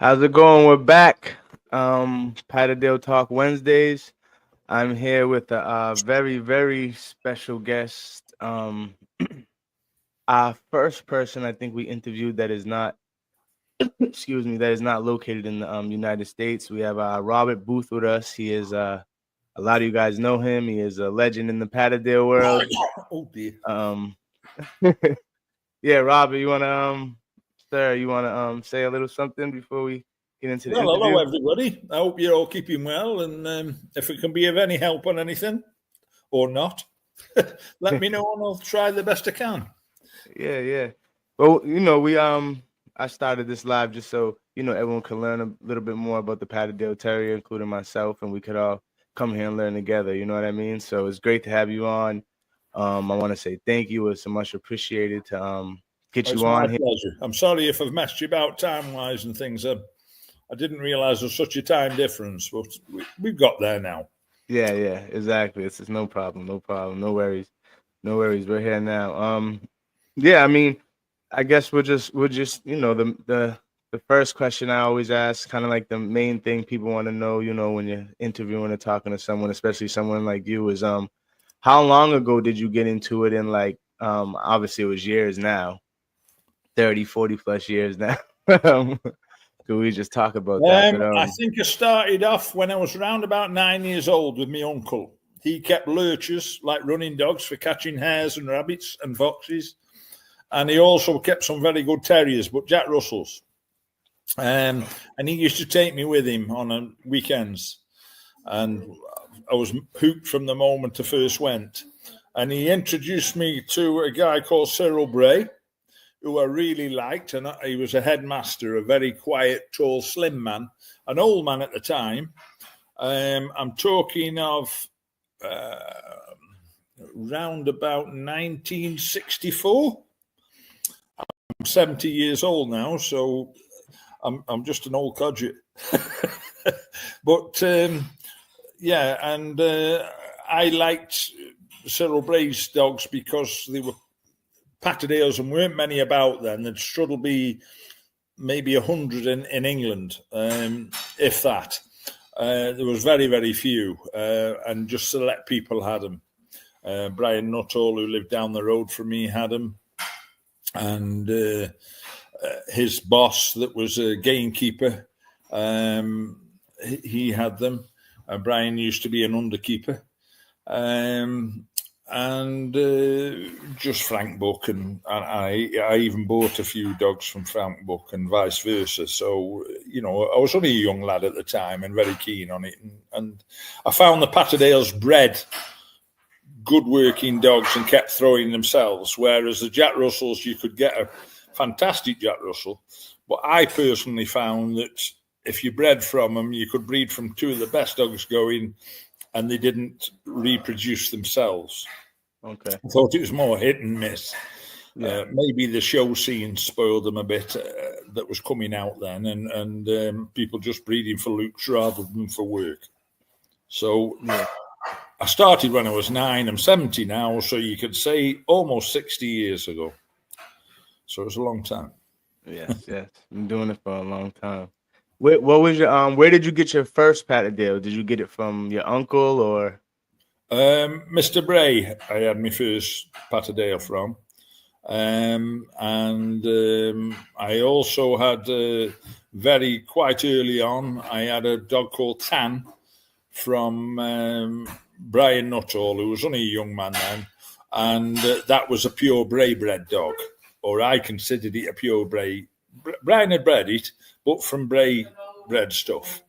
How's it going? We're back. Patterdale Talk Wednesdays. I'm here with a very, very special guest. Our first person I think we interviewed that is not, excuse me, that is not located in the United States. We have Robert Booth with us. He is a lot of you guys know him. He is a legend in the Patterdale world. Oh dear. Yeah, Robert, you wanna sir, you wanna say a little something before we get into the Well, interview? hello everybody. I hope you're all keeping well, and if it can be of any help on anything or not, let me know and I'll try the best I can. Yeah. Well, we I started this live just so everyone can learn a little bit more about the Patterdale Terrier, including myself, and we could all come here and learn together. You know what I mean? So it's great to have you on. I want to say thank you. It's so much appreciated to get It's you my on here. pleasure. I'm sorry if I've messed you about time-wise and things. I didn't realise there's such a time difference, but we've got there now. Yeah, exactly. It's no problem, no worries, We're here now. Yeah, I mean, I guess we'll just the first question I always ask, kind of like the main thing people want to know, when you're interviewing or talking to someone, especially someone like you, is how long ago did you get into it? And like obviously it was years now, 30, 40 plus years now. Could we just talk about that? But, I think I started off when I was around about 9 years old with my uncle. He kept lurchers, like running dogs, for catching hares and rabbits and foxes. And he also kept some very good terriers, but Jack Russells. And he used to take me with him on weekends. And I was hooked from the moment I first went. And he introduced me to a guy called Cyril Bray, who I really liked. And he was a headmaster, a very quiet, tall, slim man, an old man at the time. I'm talking of round about 1964. I'm 70 years old now, so I'm just an old codger. But yeah, and I liked Cyril Bray's dogs because they were Patterdales and weren't many about then. There'd struggle be maybe 100 in England, if that. There was very, very few, and just select people had them. Brian Nuttall, who lived down the road from me, had them. And his boss, that was a gamekeeper, he had them. Brian used to be an underkeeper. And just Frank Buck, and I even bought a few dogs from Frank Buck and vice versa. So, I was only a young lad at the time and very keen on it. And I found the Patterdales bred good working dogs and kept throwing themselves, whereas the Jack Russells, you could get a fantastic Jack Russell. But I personally found that if you bred from them, you could breed from two of the best dogs going, and they didn't reproduce themselves. Okay. I thought it was more hit and miss. Yeah. Maybe the show scene spoiled them a bit that was coming out then, and people just breeding for looks rather than for work. So I started when I was 9. I'm 70 now, so you could say almost 60 years ago. So it was a long time. Yes. Been doing it for a long time. What was your where did you get your first Patterdale? Did you get it from your uncle or? Mr. Bray, I had my first Patterdale from. And I also had quite early on, I had a dog called Tan from Brian Nuttall, who was only a young man then. And that was a pure Bray bred dog, or I considered it a pure Bray. Brian had bred it, but from Bray bred stuff.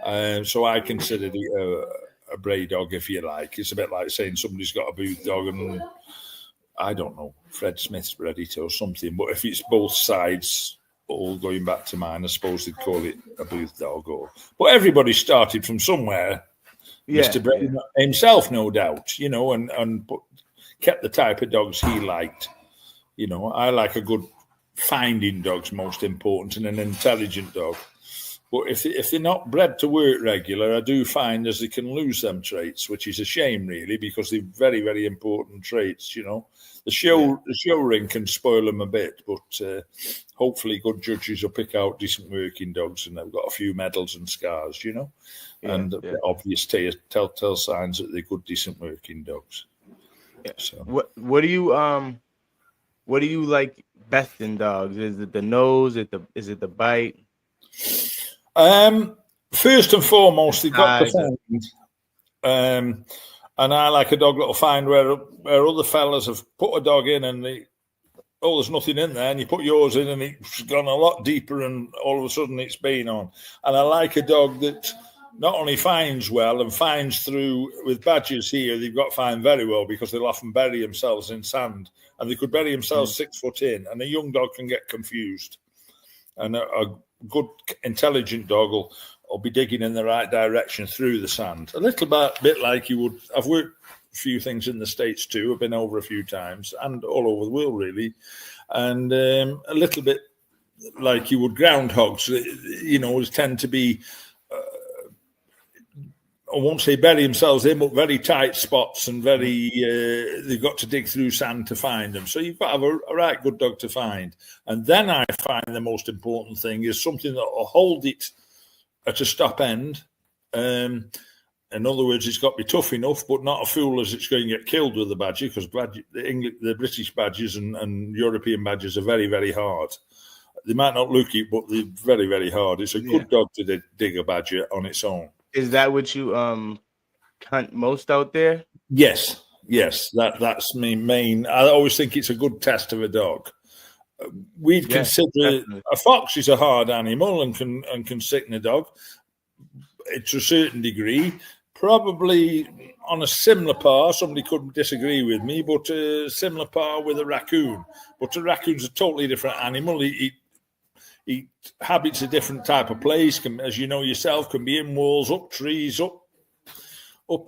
So I considered it a Bray dog, if you like. It's a bit like saying somebody's got a Booth dog and, I don't know, Fred Smith's bred it or something. But if it's both sides all going back to mine, I suppose they'd call it a Booth dog. But everybody started from somewhere. Yeah, Mr. Bray himself, no doubt, and kept the type of dogs he liked. I like a good finding dog's most important, and an intelligent dog. But if they're not bred to work regular, I do find as they can lose them traits, which is a shame, really, because they're very, very important traits. You know, the show ring can spoil them a bit, but hopefully, good judges will pick out decent working dogs, and they've got a few medals and scars. You know, and obvious telltale signs that they're good, decent working dogs. Yeah. So, what do you like best in dogs? Is it the nose? Is it the bite? First and foremost, they've got to find, and I like a dog that'll find where other fellas have put a dog in and there's nothing in there, and you put yours in and it's gone a lot deeper, and all of a sudden it's been on. And I like a dog that not only finds well and finds through. With badgers here, they've got to find very well because they'll often bury themselves in sand, and they could bury themselves 6 foot in, and a young dog can get confused. And a good, intelligent dog will be digging in the right direction through the sand. A little bit like you would. I've worked a few things in the States too. I've been over a few times and all over the world, really. And a little bit like you would groundhogs, you know, tend to be, I won't say bury themselves in, but very tight spots and very, they've got to dig through sand to find them. So you've got to have a right good dog to find. And then I find the most important thing is something that will hold it at a stop end. In other words, it's got to be tough enough, but not a fool as it's going to get killed with the badger, because the British badgers and European badgers are very, very hard. They might not look it, but they're very, very hard. It's a good dog to dig a badger on its own. Is that what you hunt most out there? Yes. That's my main. I always think it's a good test of a dog. We'd consider definitely. A fox is a hard animal and can sicken a dog to a certain degree. Probably on a similar par, somebody could disagree with me, but a similar par with a raccoon. But a raccoon's a totally different animal. He habits a different type of place, as you know yourself, can be in walls, up trees, up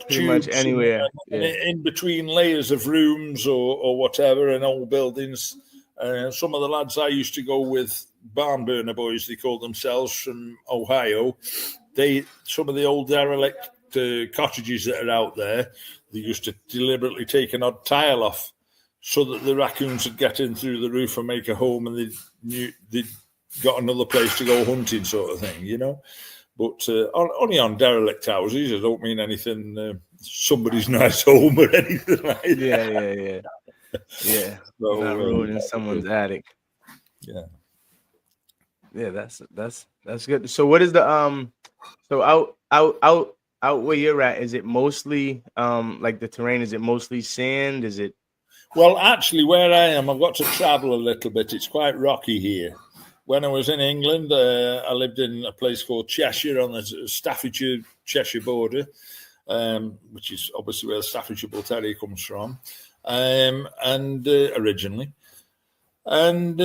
pretty much anywhere. In between layers of rooms or whatever, and old buildings. Some of the lads I used to go with, barn burner boys, they called themselves, from Ohio, some of the old derelict cottages that are out there, they used to deliberately take an odd tile off so that the raccoons would get in through the roof and make a home, and they'd got another place to go hunting, sort of thing, you know. But only on derelict houses. I don't mean anything, somebody's nice home or anything like that. Yeah. So, not ruining someone's attic. Yeah. Yeah, that's good. So what is the so out where you're at, is it mostly like the terrain, is it mostly sand? Is it? Well, actually, where I am, I've got to travel a little bit. It's quite rocky here. When I was in England, I lived in a place called Cheshire on the Staffordshire-Cheshire border, which is obviously where the Staffordshire Bull Terrier comes from, and originally. And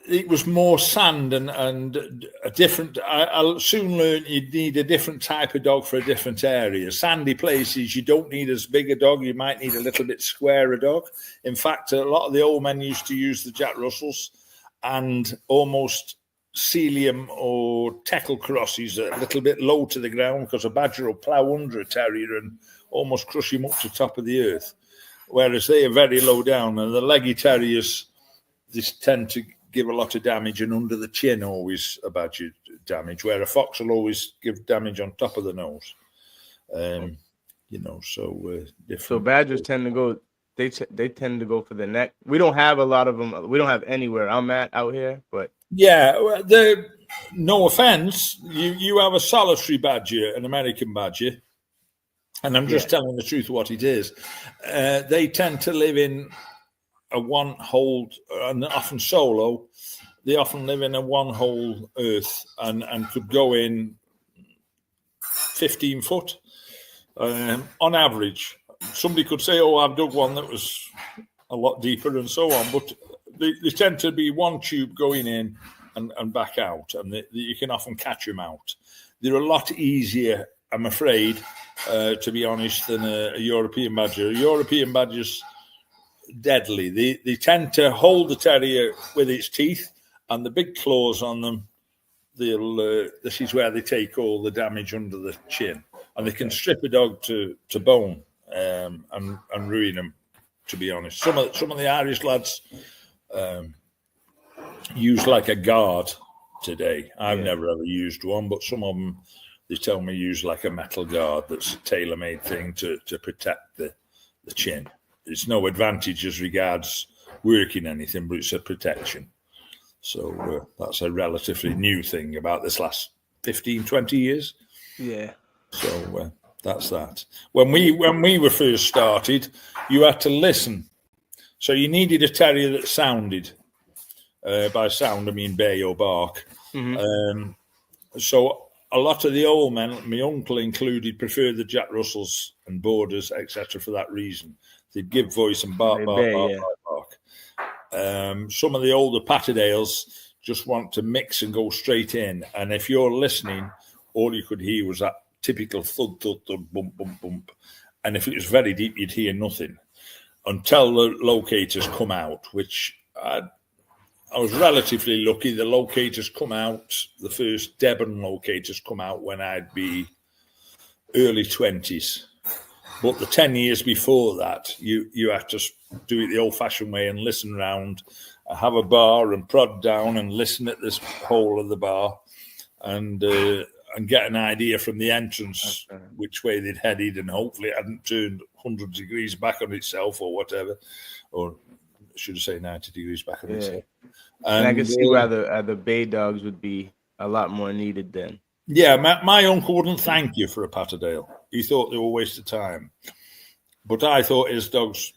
it was more sand and a different. I soon learned you'd need a different type of dog for a different area. Sandy places, you don't need as big a dog. You might need a little bit squarer dog. In fact, a lot of the old men used to use the Jack Russells and almost Sealyham or Teckle crosses a little bit low to the ground, because a badger will plough under a terrier and almost crush him up to the top of the earth. Whereas they are very low down, and the leggy terriers, they tend to give a lot of damage, and under the chin always a badger damage, where a fox will always give damage on top of the nose. You know, so different. So badgers tend to go. They tend to go for the neck. We don't have a lot of them. We don't have anywhere I'm at out here, but yeah, no offense, you have a solitary badger, an American badger, and I'm just telling the truth of what it is. They tend to live in a one-hole, and often solo. They often live in a one-hole earth and could go in 15 foot on average. Somebody could say, oh, I've dug one that was a lot deeper and so on, but they tend to be one tube going in and back out, and you can often catch them out. They're a lot easier, I'm afraid, to be honest, than a European badger. A European badger's deadly. They tend to hold the terrier with its teeth, and the big claws on them this is where they take all the damage under the chin, and they can strip a dog to bone and ruin them. To be honest, some of the Irish lads use like a guard today. I've never ever used one, but some of them, they tell me, use like a metal guard that's a tailor-made thing to protect the chin. It's no advantage as regards working anything, but it's a protection. So that's a relatively new thing about this last 15, 20 years. Yeah. So that's that. When we were first started, you had to listen. So you needed a terrier that sounded. By sound, I mean bay or bark. So a lot of the old men, my uncle included, preferred the Jack Russells and Borders, etc. for that reason. They'd give voice and bark, bark. Some of the older Patterdales just want to mix and go straight in. And if you're listening, all you could hear was that typical thud, thud, thud, bump, bump, bump. And if it was very deep, you'd hear nothing until the locators come out, which I was relatively lucky. The locators come out, the first Devon locators come out when I'd be early 20s. But the 10 years before that, you had to do it the old-fashioned way and listen round, have a bar and prod down and listen at this hole of the bar and get an idea from the entrance which way they'd headed, and hopefully it hadn't turned 100 degrees back on itself or whatever, or should I say 90 degrees back on itself. And I can see why the bay dogs would be a lot more needed then. Yeah, my uncle wouldn't thank you for a Patterdale. He thought they were a waste of time. But I thought his dogs...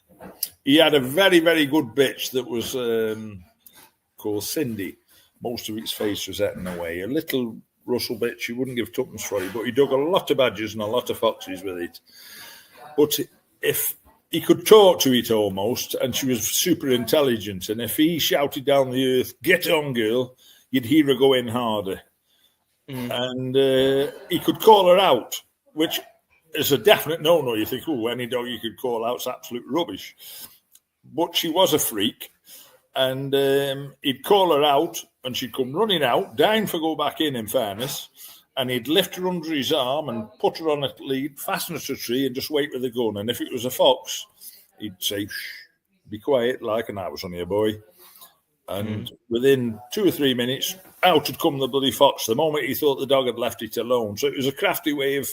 He had a very, very good bitch that was called Cindy. Most of its face was eaten away. A little Russell bitch, you wouldn't give tuppence for it, but he dug a lot of badgers and a lot of foxes with it. But if he could talk to it almost, and she was super intelligent, and if he shouted down the earth, "Get on, girl," you'd hear her go in harder. And he could call her out, which is a definite no-no. You think, oh, any dog you could call out's absolute rubbish. But she was a freak, and he'd call her out, and she'd come running out, dying for go back in fairness, and he'd lift her under his arm and put her on a lead, fasten her to a tree, and just wait with the gun. And if it was a fox, he'd say, "Shh, be quiet," like, and that was only a boy. And within 2 or 3 minutes, out had come the bloody fox the moment he thought the dog had left it alone. So it was a crafty way of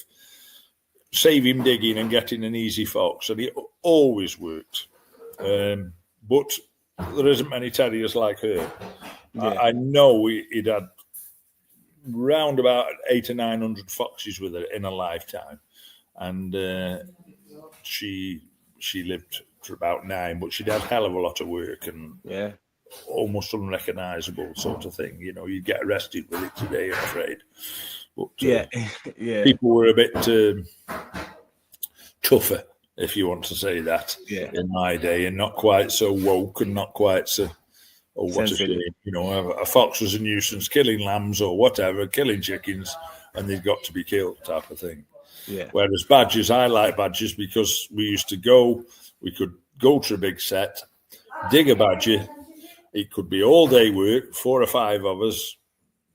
saving digging and getting an easy fox, and it always worked. But there isn't many terriers like her. Yeah. I know he'd had round about 800 or 900 foxes with her in a lifetime, and she lived for about 9, but she'd had a hell of a lot of work and almost unrecognisable sort of thing. You know, you'd get arrested with it today, I'm afraid. But people were a bit tougher, if you want to say that, in my day, and not quite so woke and not quite so, oh, what a shame. You know, a fox was a nuisance, killing lambs or whatever, killing chickens, and they've got to be killed type of thing. Yeah. Whereas badgers, I like badgers because we could go to a big set, dig a badger. It could be all day work, 4 or 5 of us,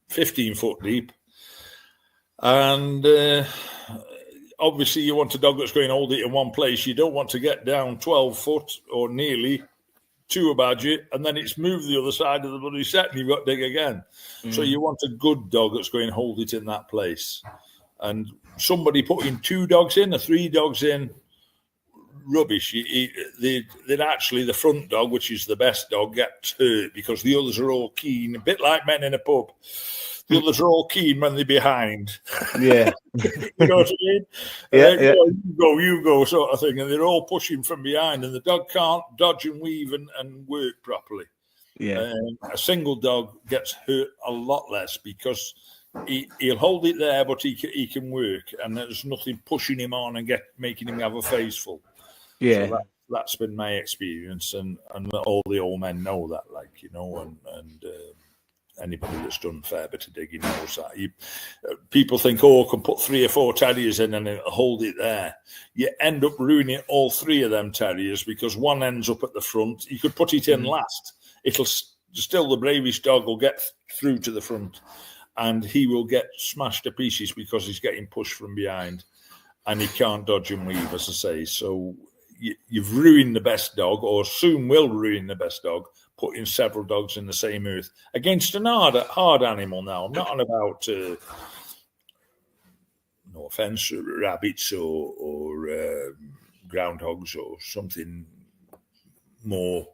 15 foot deep. And obviously you want a dog that's going to hold it in one place. You don't want to get down 12 foot or nearly to a badger and then it's moved the other side of the bloody set and you've got to dig again. So you want a good dog that's going to hold it in that place. And somebody putting 2 dogs in or 3 dogs in, rubbish. They'd actually, the front dog, which is the best dog, gets hurt because the others are all keen, a bit like men in a pub. The others are all keen when they're behind. Yeah. You know what I mean? Yeah. You go, sort of thing. And they're all pushing from behind, and the dog can't dodge and weave and work properly. Yeah. A single dog gets hurt a lot less because he'll hold it there, but he can work, and there's nothing pushing him on and making him have a face full. Yeah. So that's been my experience, and all the old men know that, like, you know, and anybody that's done a fair bit of digging knows that. People think, I can put 3 or 4 terriers in and it'll hold it there. You end up ruining all 3 of them terriers because one ends up at the front. You could put it in last. It'll still, the bravest dog will get through to the front. and he will get smashed to pieces because he's getting pushed from behind, and he can't dodge and weave, as I say. So you've ruined the best dog, or soon will ruin the best dog, putting several dogs in the same earth against an hard animal. Now, I'm not on about, no offence, rabbits or groundhogs or something more.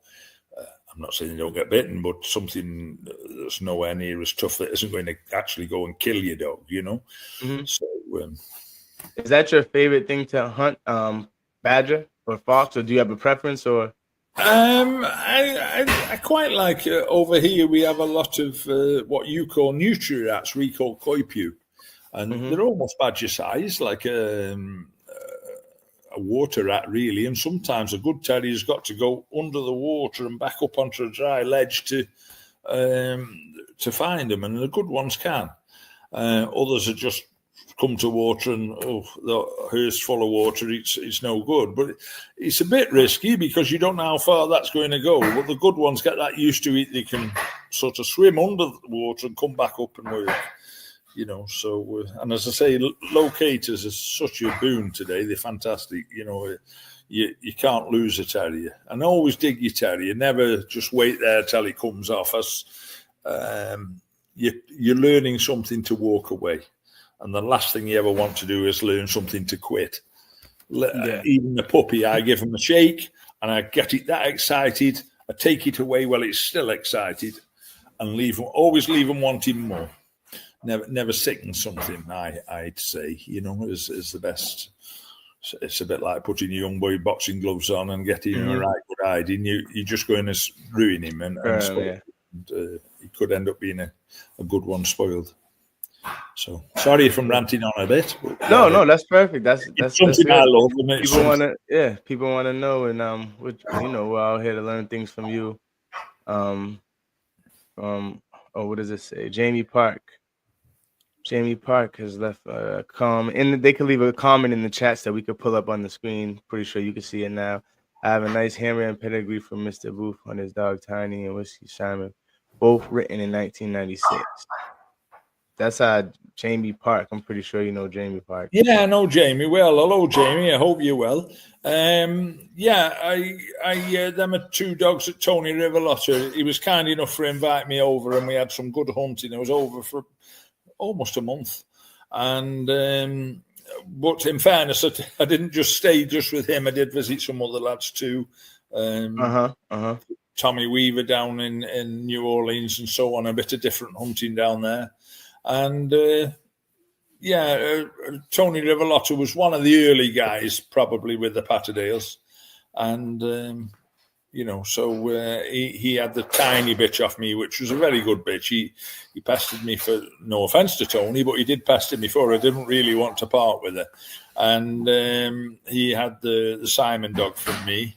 I'm not saying they don't get bitten, but something that's nowhere near as tough that isn't going to actually go and kill your dog, you know? Mm-hmm. So, is that your favorite thing to hunt, badger or fox, or do you have a preference? Or I quite like, over here we have a lot of what you call nutria rats, we call koipu, and they're almost badger size, like a water rat, really. And sometimes a good terrier's got to go under the water and back up onto a dry ledge to find them, and the good ones can. Others are just come to water and the hearse full of water, it's no good. But it's a bit risky because you don't know how far that's going to go. But the good ones get that used to it; they can sort of swim under the water and come back up and work. You know, so and as I say, locators are such a boon today. They're fantastic. You know, you can't lose a terrier, and always dig your terrier. Never just wait there till it comes off. As you're learning something to walk away, and the last thing you ever want to do is learn something to quit. Even the puppy, I give him a shake, and I get it that excited. I take it away while it's still excited, and always leave them wanting more. Never sicken something, I'd say, you know, is the best. It's a bit like putting a young boy boxing gloves on and getting him a right good hiding. You're just going to ruin him, and he could end up being a good one spoiled. So sorry if I'm ranting on a bit. But, no, that's perfect. That's something I love. People want to know, and we're out here to learn things from you. What does it say? Jamie Park has left a comment, and they could leave a comment in the chats that we could pull up on the screen. Pretty sure you can see it now. I have a nice handwritten pedigree from Mr. Booth on his dog Tiny and Whiskey Simon, both written in 1996. That's Jamie Park. I'm pretty sure you know Jamie Park. Yeah, I know Jamie well. Hello, Jamie. I hope you're well. Them are two dogs at Tony Riverlotta. He was kind enough to invite me over, and we had some good hunting. I was over for almost a month, and but in fairness, I didn't just stay just with him. I did visit some other lads too. Tommy Weaver down in New Orleans and so on. A bit of different hunting down there, and Tony Riverlotta was one of the early guys, probably with the Patterdales, and so he had the tiny bitch off me, which was a very good bitch. He pestered me, for no offence to Tony, but he did pester me for her. I didn't really want to part with her. And he had the Simon dog from me.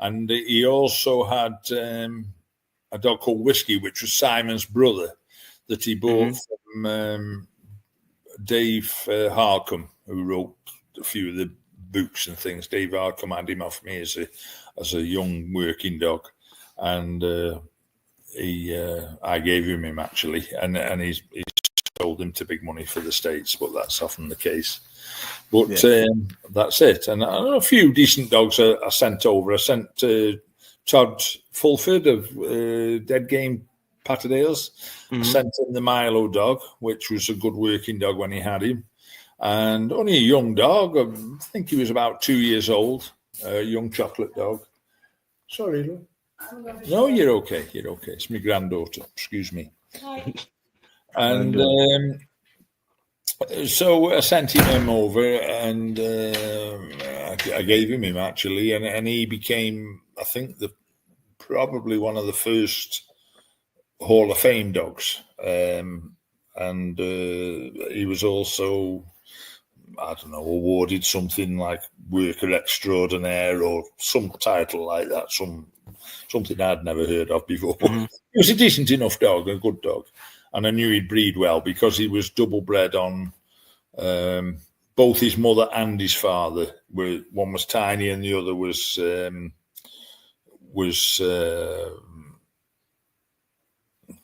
And he also had a dog called Whiskey, which was Simon's brother, that he bought from Dave Harcombe, who wrote a few of the books and things. Dave Harcombe had him off me as a young working dog, and I gave him actually, and he's sold him to big money for the States, but that's often the case. But that's it. And a few decent dogs I sent over. I sent Todd Fulford of Dead Game Patterdales. I sent him the Milo dog, which was a good working dog when he had him, and only a young dog. I think he was about 2 years old. A young chocolate dog. Sorry, Lou. No, you're okay. You're okay. It's my granddaughter. Excuse me. And so I sent him over, and I gave him actually, and he became, I think, probably one of the first Hall of Fame dogs. And he was also, I don't know, awarded something like Worker Extraordinaire or some title like that, something I'd never heard of before. He was a decent enough dog, a good dog, and I knew he'd breed well because he was double bred on both his mother and his father. One was Tiny and the other was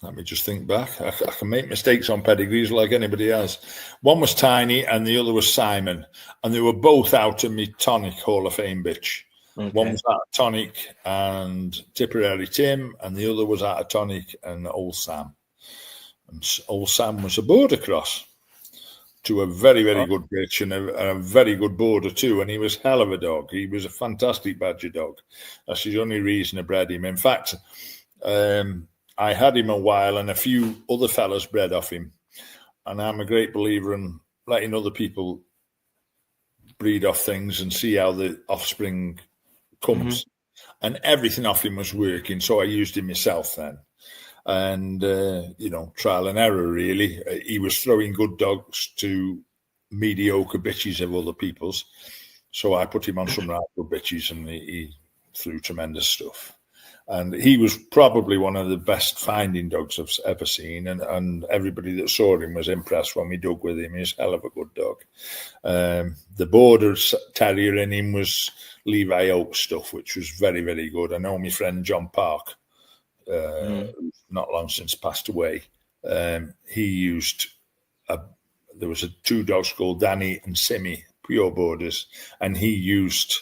Let me just think back. I can make mistakes on pedigrees like anybody else. One was Tiny and the other was Simon. And they were both out of me Tonic Hall of Fame bitch. Okay. One was out of Tonic and Tipperary Tim, and the other was out of Tonic and Old Sam. And Old Sam was a border cross to a very, very good bitch and a very good border too. And he was hell of a dog. He was a fantastic badger dog. That's the only reason I bred him. In fact, I had him a while and a few other fellas bred off him. And I'm a great believer in letting other people breed off things and see how the offspring comes. And everything off him was working. So I used him myself then. And, trial and error, really. He was throwing good dogs to mediocre bitches of other people's. So I put him on some right good bitches and he threw tremendous stuff. And he was probably one of the best finding dogs I've ever seen. And everybody that saw him was impressed when we dug with him. He's a hell of a good dog. The border terrier in him was Levi Oak stuff, which was very, very good. I know my friend John Park, not long since passed away. He used, there was two dogs called Danny and Simmy, pure borders, and he used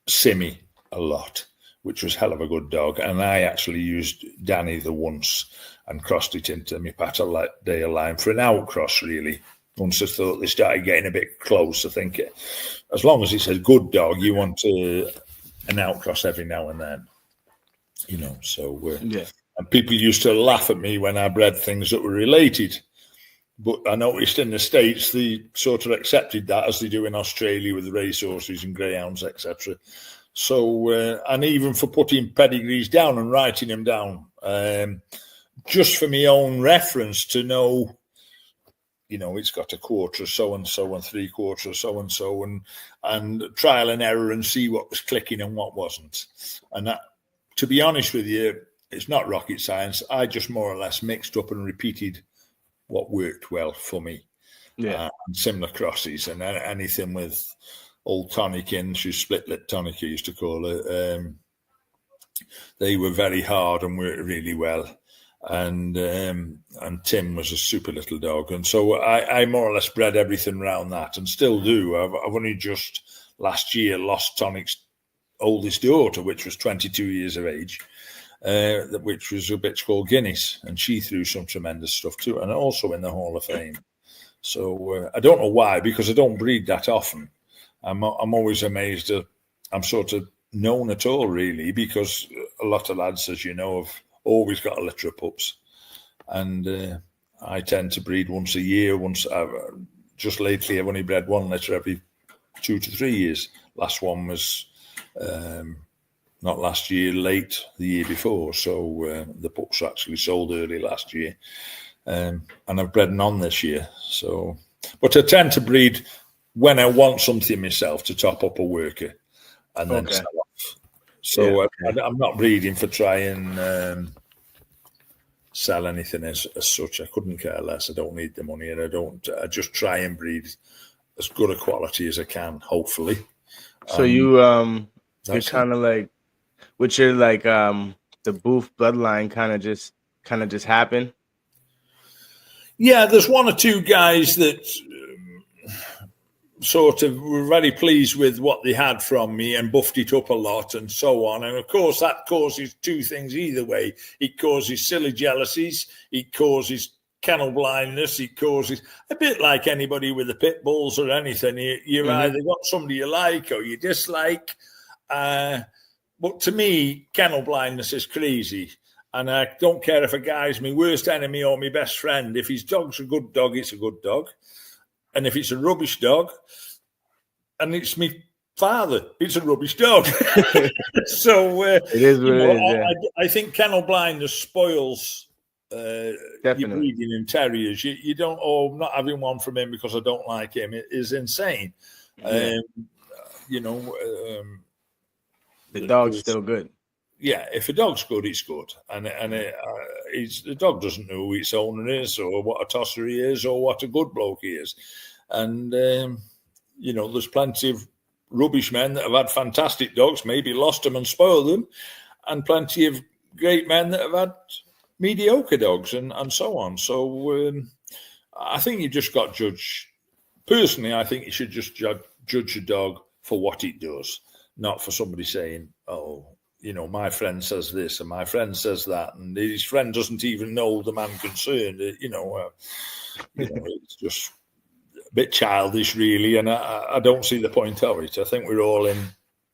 Simmy a lot, which was hell of a good dog. And I actually used Danny the once and crossed it into my Patterdale line for an outcross, really. Once I thought they started getting a bit close, I think as long as it's a good dog, you want an outcross every now and then. And people used to laugh at me when I bred things that were related. But I noticed in the States, they sort of accepted that as they do in Australia with racehorses and greyhounds, etc. So, and even for putting pedigrees down and writing them down, just for my own reference to know, it's got a quarter of so-and-so and 3/4 of so-and-so and trial and error and see what was clicking and what wasn't. And that, to be honest with you, it's not rocket science. I just more or less mixed up and repeated what worked well for me. And similar crosses and anything with old Tonic in, she's split-lip Tonic, I used to call her. They were very hard and worked really well. And Tim was a super little dog. And so I more or less bred everything around that and still do. I've only just last year lost Tonic's oldest daughter, which was 22 years of age, which was a bitch called Guinness, and she threw some tremendous stuff too, and also in the Hall of Fame. So I don't know why, because I don't breed that often. I'm always amazed that I'm sort of known at all, really, because a lot of lads, as you know, have always got a litter of pups, and I tend to breed once a year. Just lately, I've only bred one litter every 2 to 3 years. Last one was not last year, late the year before. So the pups actually sold early last year, and I've bred none this year. So, but I tend to breed when I want something myself to top up a worker, and then sell off. So I'm not breeding for trying sell anything as such. I couldn't care less. I don't need the money, and I just try and breed as good a quality as I can, hopefully. So you're kind of like, which are like the Booth bloodline kind of just happened. Yeah, there's one or two guys that sort of were very pleased with what they had from me and buffed it up a lot and so on. And of course, that causes two things either way. It causes silly jealousies. It causes kennel blindness. It causes a bit like anybody with the pit bulls or anything. You either got somebody you like or you dislike. But to me, kennel blindness is crazy. And I don't care if a guy's my worst enemy or my best friend. If his dog's a good dog, it's a good dog. And if it's a rubbish dog, and it's my father, it's a rubbish dog. So it is what it is. Yeah. I think kennel blindness spoils your breeding in terriers. You don't, not having one from him because I don't like him, it is insane. Yeah. The dog's still good. Yeah, if a dog's good, it's good, and the dog doesn't know who its owner is, or what a tosser he is, or what a good bloke he is, and there's plenty of rubbish men that have had fantastic dogs, maybe lost them and spoiled them, and plenty of great men that have had mediocre dogs and so on. So I think you just got to judge. Personally, I think you should just judge a dog for what it does, not for somebody saying, oh, you know, my friend says this and my friend says that, and his friend doesn't even know the man concerned. It's just a bit childish, really, and I don't see the point of it. I think we're all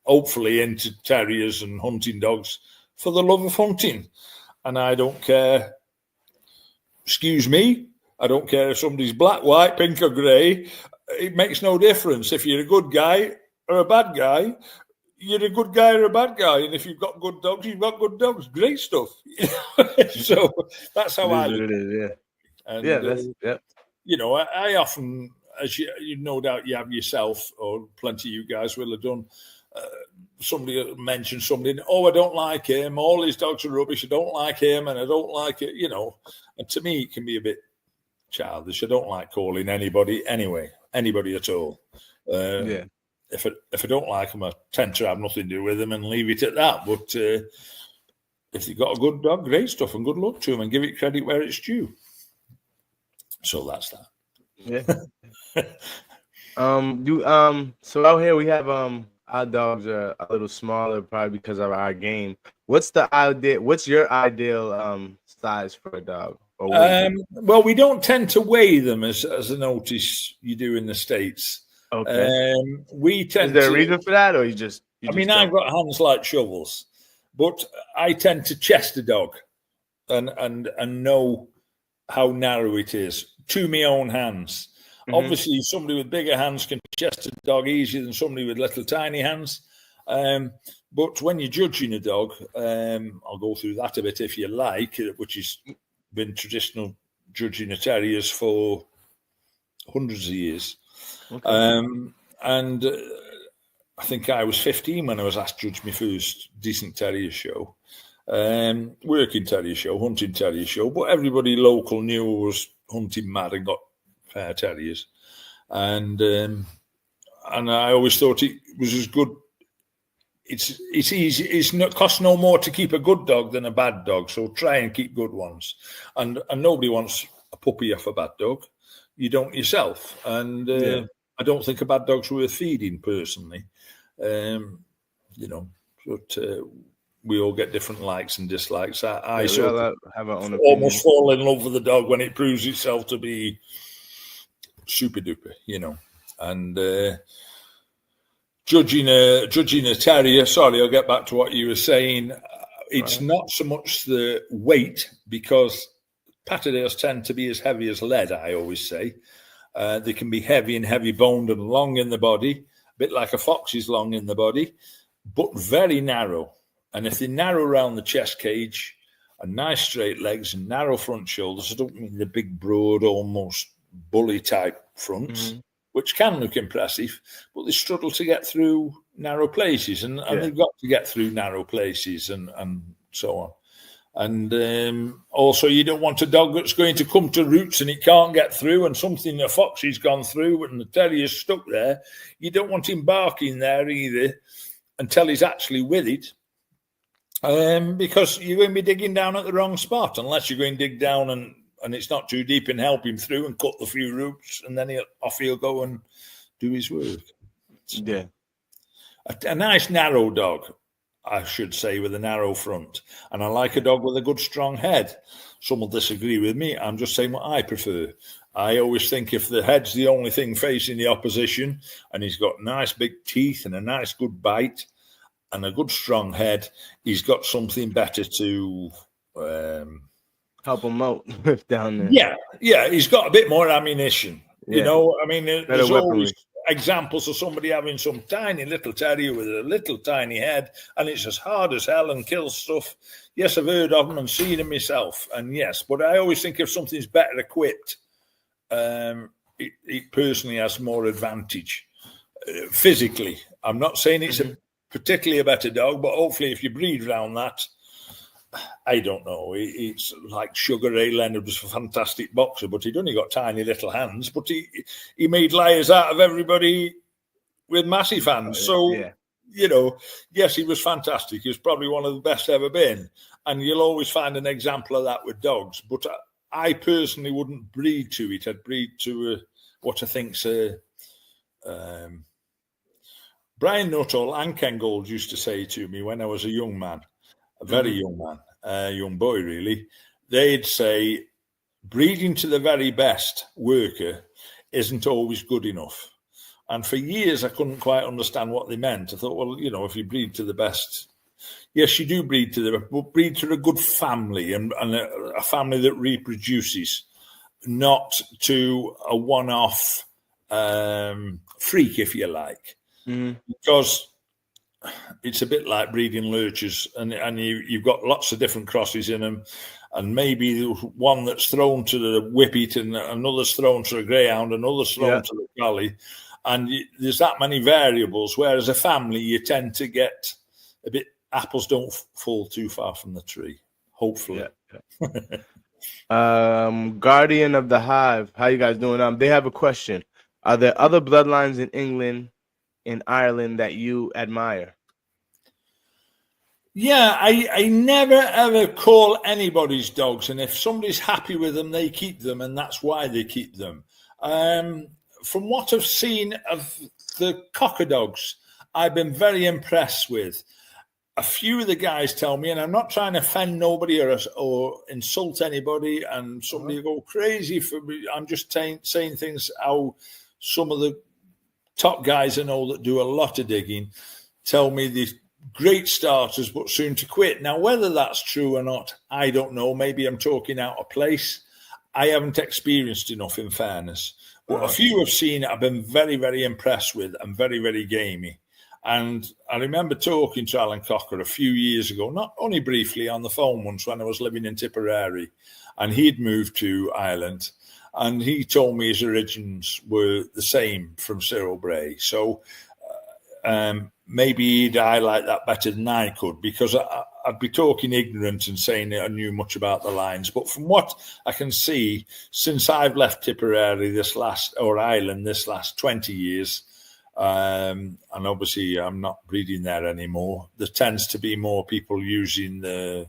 hopefully into terriers and hunting dogs for the love of hunting, and I don't care. Excuse me, I don't care if somebody's black, white, pink, or grey. It makes no difference if you're a good guy or a bad guy. You're a good guy or a bad guy, and if you've got good dogs, you've got good dogs. Great stuff. So that's how I look at it. Yeah. And, yeah. You know, I often, as you no doubt you have yourself, or plenty of you guys will have done, somebody mentioned somebody, oh, I don't like him, all his dogs are rubbish, I don't like him, and I don't like it, you know. And to me, it can be a bit childish. I don't like calling anybody at all. If I don't like them, I tend to have nothing to do with them and leave it at that. But if you've got a good dog, great stuff, and good luck to them, and give it credit where it's due. So that's that. Yeah. So out here we have our dogs are a little smaller, probably because of our game. What's your ideal size for a dog? Well, we don't tend to weigh them as I notice you do in the States. Okay. We tend. Is there a reason for that, or you just? I've got hands like shovels, but I tend to chest a dog, and know how narrow it is to my own hands. Mm-hmm. Obviously, somebody with bigger hands can chest a dog easier than somebody with little tiny hands. But when you're judging a dog, I'll go through that a bit if you like, which has been traditional judging of terriers for hundreds of years. Okay. And I think I was 15 when I was asked to judge my first decent terrier show. Working terrier show, hunting terrier show, but everybody local knew I was hunting mad and got fair terriers. And I always thought it was as good. It's easy. It costs no more to keep a good dog than a bad dog. So try and keep good ones. And nobody wants a puppy off a bad dog. You don't yourself. And I don't think a bad dog's worth feeding personally. You know, but we all get different likes and dislikes. I sort of have our own almost fall in love with the dog when it proves itself to be super duper, you know. And judging a terrier, sorry, I'll get back to what you were saying. It's not so much the weight, because Patterdales tend to be as heavy as lead, I always say. They can be heavy and heavy boned and long in the body, a bit like a fox is long in the body, but very narrow. And if they narrow around the chest cage and nice straight legs and narrow front shoulders, I don't mean the big, broad, almost bully type fronts, which can look impressive, but they struggle to get through narrow places, and they've got to get through narrow places and so on. And also, you don't want a dog that's going to come to roots and it can't get through, and something a fox has gone through and the terrier's stuck there. You don't want him barking there either until he's actually with it, because you're going to be digging down at the wrong spot, unless you're going to dig down and it's not too deep and help him through and cut the few roots, and then he'll go and do his work. Yeah. A nice narrow dog, I should say, with a narrow front. And I like a dog with a good strong head. Some will disagree with me. I'm just saying what I prefer. I always think if the head's the only thing facing the opposition and he's got nice big teeth and a nice good bite and a good strong head, he's got something better to help him out with down there. Yeah, he's got a bit more ammunition. Yeah. You know, I mean, there's always examples of somebody having some tiny little terrier with a little tiny head, and it's as hard as hell and kills stuff. Yes, I've heard of them and seen them myself, and yes, but I always think if something's better equipped, it personally has more advantage physically. I'm not saying it's particularly a better dog, but hopefully if you breed around that, I don't know. It's like Sugar Ray Leonard was a fantastic boxer, but he'd only got tiny little hands. But he made liars out of everybody with massive hands. You know, yes, he was fantastic. He was probably one of the best ever been. and you'll always find an example of that with dogs. But I personally wouldn't breed to it. I'd breed to what I think's a Brian Nuttall and Ken Gold used to say to me when I was a young man, a very young man, a young boy really, they'd say breeding to the very best worker isn't always good enough. And for years I couldn't quite understand what they meant. I thought, well, you know, if you breed to the best, yes, you do breed to a good family and a family that reproduces, not to a one-off freak, if you like. Because it's a bit like breeding lurchers, and you've got lots of different crosses in them, and maybe one that's thrown to the whippet and another's thrown to a greyhound, another's thrown to the collie, and there's that many variables. Whereas a family, you tend to get a bit, apples don't fall too far from the tree, hopefully. Guardian of the Hive, how you guys doing? They have a question. Are there other bloodlines in England, in Ireland, that you admire? Yeah, I never ever call anybody's dogs, and if somebody's happy with them, they keep them, and that's why they keep them. From what I've seen of the cocker dogs, I've been very impressed with. A few of the guys tell me, and I'm not trying to offend nobody or insult anybody, and somebody go crazy for me. I'm just saying things how some of the top guys I know that do a lot of digging tell me these great starters but soon to quit. Now, whether that's true or not, I don't know. Maybe I'm talking out of place. I haven't experienced enough, in fairness. But a few I've seen I've been very, very impressed with and very, very gamey. And I remember talking to Alan Cocker a few years ago, not only briefly on the phone once when I was living in Tipperary, and he'd moved to Ireland. And he told me his origins were the same from Cyril Bray. So maybe he'd highlight that better than I could, because I'd be talking ignorant and saying that I knew much about the lines. But from what I can see, since I've left Tipperary Ireland this last 20 years, and obviously I'm not breeding there anymore, there tends to be more people using the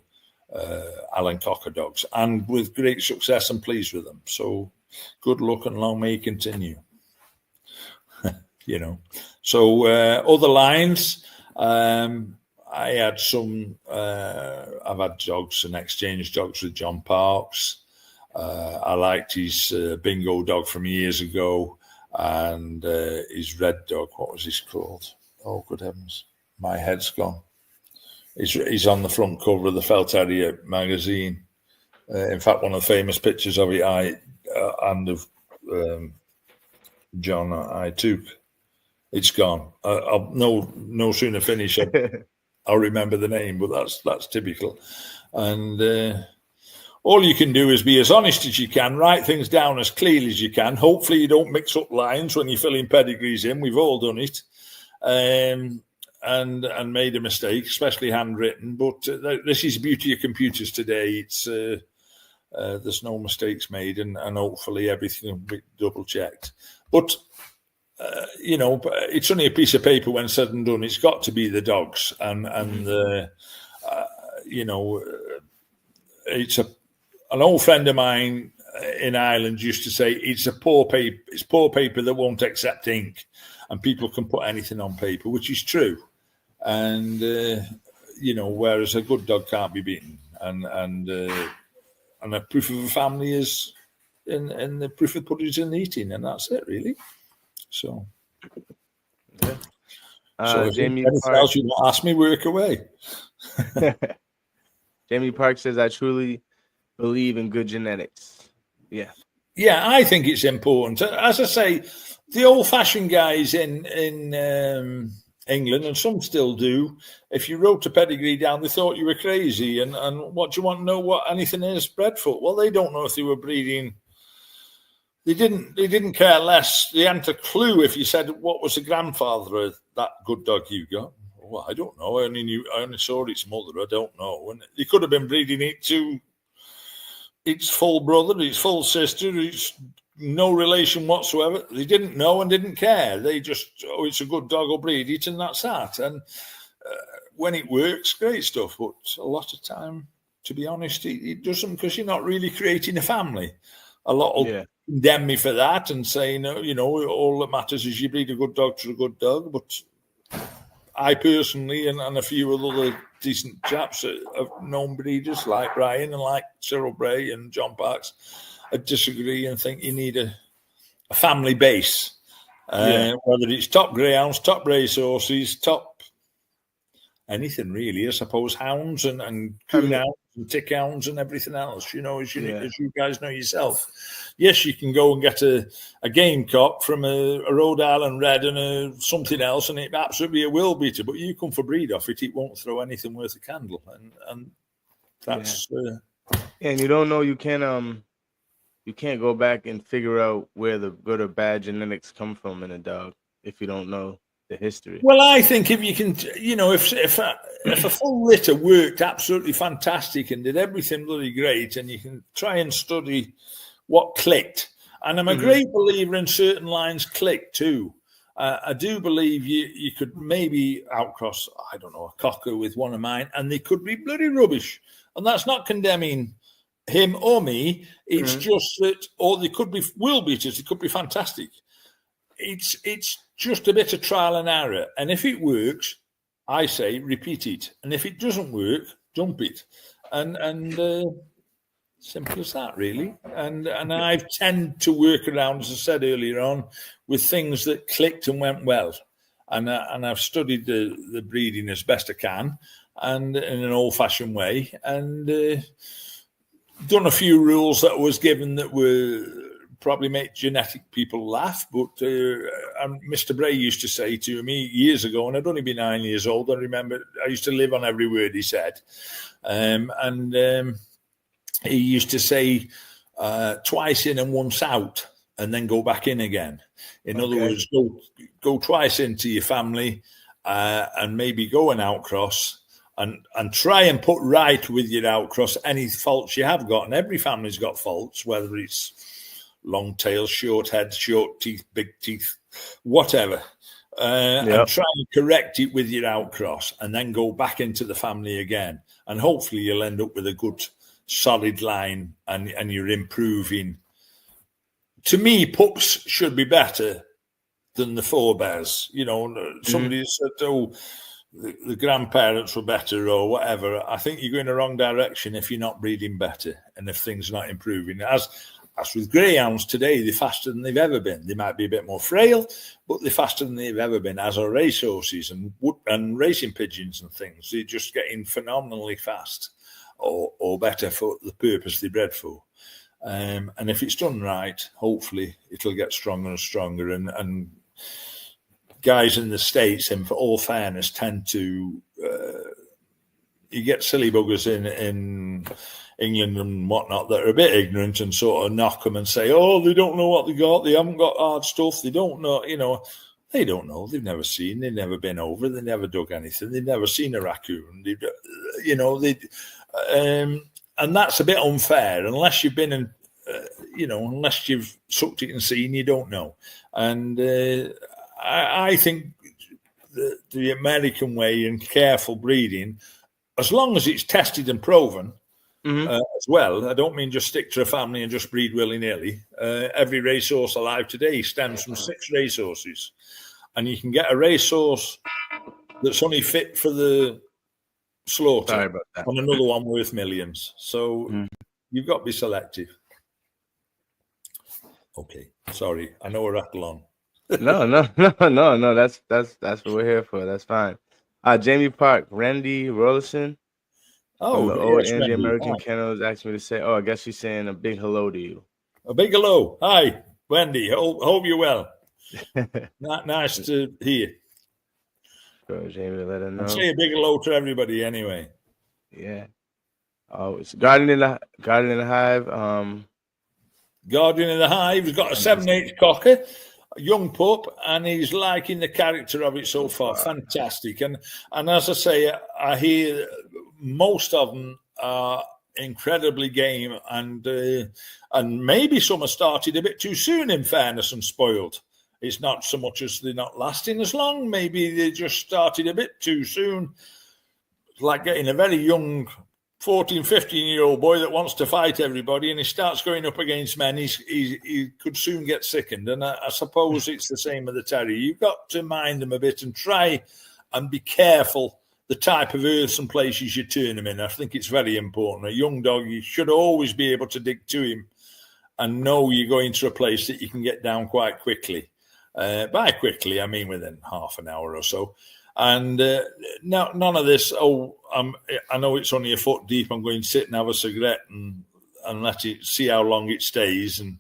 Alan Cocker dogs, and with great success and pleased with them. So good luck and long may you continue. You know, so other lines, I had some, I've had dogs and exchanged dogs with John Parks. I liked his bingo dog from years ago, and his red dog, what was his called? Oh, good heavens, my head's gone. He's on the front cover of the Felt Terrier magazine. In fact, one of the famous pictures of it, and of John, I took. It's gone. I'll no sooner finish, I'll remember the name, but that's typical. And all you can do is be as honest as you can, write things down as clearly as you can. Hopefully you don't mix up lines when you're filling pedigrees in. We've all done it. And made a mistake, especially handwritten. But this is the beauty of computers today. It's there's no mistakes made, and hopefully everything will be double checked. But you know, it's only a piece of paper when said and done. It's got to be the dogs, and you know, it's an old friend of mine in Ireland used to say it's poor paper that won't accept ink, and people can put anything on paper, which is true. And you know, whereas a good dog can't be beaten, and a proof of a family is in the proof of the pudding is in the eating, and that's it really. So, so Jamie Parks, you don't ask me, work away. Jamie Park says, "I truly believe in good genetics." Yeah, I think it's important. As I say, the old-fashioned guys in England, and some still do, if you wrote a pedigree down, they thought you were crazy. And what do you want to know what anything is bred for? Well, they don't know if they were breeding. They didn't care less. They hadn't a clue if you said, what was the grandfather of that good dog you got? Well, I don't know. I only saw its mother. I don't know. And they could have been breeding it to its full brother, its full sister, its no relation whatsoever. They didn't know and didn't care. They just, it's a good dog, I'll breed it, and that's that. And when it works, great stuff. But a lot of time, to be honest, it doesn't, because you're not really creating a family. A lot will condemn me for that and say, no, all that matters is you breed a good dog to a good dog. But I personally, and a few of other decent chaps that have known breeders like Brian and like Cyril Bray and John Parks, I disagree and think you need a family base. Whether it's top greyhounds, top racehorses, top anything really, I suppose, hounds and coon hounds and tick hounds and everything else, as you guys know yourself. Yes, you can go and get a gamecock from a Rhode Island Red and something else, and it absolutely a will beater, but you come for breed off it, it won't throw anything worth a candle. And that's... and you don't know, you can't go back and figure out where the good or bad genetics come from in a dog if you don't know the history. Well, I think if you can, if a full litter worked absolutely fantastic and did everything bloody great, and you can try and study what clicked, and I'm a great believer in certain lines click too. I do believe you could maybe outcross, I don't know, a cocker with one of mine, and they could be bloody rubbish, and that's not condemning him or me. It's just that, or they could be will beaters. They could be fantastic. It's just a bit of trial and error, and if it works, I say repeat it, and if it doesn't work, dump it, and simple as that, really. And I tend to work around, as I said earlier on, with things that clicked and went well, and I've studied the breeding as best I can, and in an old-fashioned way, and done a few rules that I was given that were probably make genetic people laugh, but Mr. Bray used to say to me years ago, and I'd only be 9 years old, I remember I used to live on every word he said, and he used to say twice in and once out, and then go back in again. In other words, go twice into your family, and maybe go and outcross, and try and put right with your outcross any faults you have got. And every family's got faults, whether it's long tail, short head, short teeth, big teeth, whatever. And try and correct it with your outcross, and then go back into the family again. And hopefully you'll end up with a good solid line, and you're improving. To me, pups should be better than the forebears. Somebody said, the grandparents were better or whatever. I think you're going the wrong direction if you're not breeding better and if things are not improving. As with greyhounds today, they're faster than they've ever been. They might be a bit more frail, but they're faster than they've ever been, as are racehorses and racing pigeons and things. They're just getting phenomenally fast or better for the purpose they're bred for. And if it's done right, hopefully it'll get stronger and stronger. And guys in the States, in for all fairness, tend to you get silly buggers in England and whatnot that are a bit ignorant and sort of knock them and say, oh, they don't know what they got, they haven't got hard stuff, they don't know, they don't know, they've never seen, they've never been over, they never dug anything, they've never seen a raccoon, and that's a bit unfair unless you've been in, unless you've sucked it and seen, you don't know. And I think the American way and careful breeding, as long as it's tested and proven as well. I don't mean just stick to a family and just breed willy-nilly. Every racehorse alive today stems from 6 racehorses. And you can get a racehorse that's only fit for the slaughter. Sorry about that. And another one worth millions. So you've got to be selective. Okay, sorry. I know we're rattle on. No. That's what we're here for. That's fine. Jamie Park, Randy Rolison. Oh, the old yes, Andy Randy. American Hi. Kennels asked me to say, I guess she's saying a big hello to you. A big hello. Hi, Wendy. Hope you're well. Nice to hear. So Jamie, let her know. And say a big hello to everybody anyway. Yeah. Oh, it's Guardian in the Hive. Guardian of the Hive. He's got a 7/8 cocker, a young pup, and he's liking the character of it so far. Fantastic. And as I say, I hear most of them are incredibly game, and maybe some have started a bit too soon, in fairness, and spoiled. It's not so much as they're not lasting as long. Maybe they just started a bit too soon. It's like getting a very young 14, 15-year-old boy that wants to fight everybody, and he starts going up against men, he could soon get sickened. And I suppose it's the same with the terrier. You've got to mind them a bit and try and be careful the type of earths and places you turn him in. I think it's very important. A young dog, you should always be able to dig to him and know you're going to a place that you can get down quite quickly. By quickly, I mean within half an hour or so. And none of this, I know it's only a foot deep, I'm going to sit and have a cigarette and let it see how long it stays. And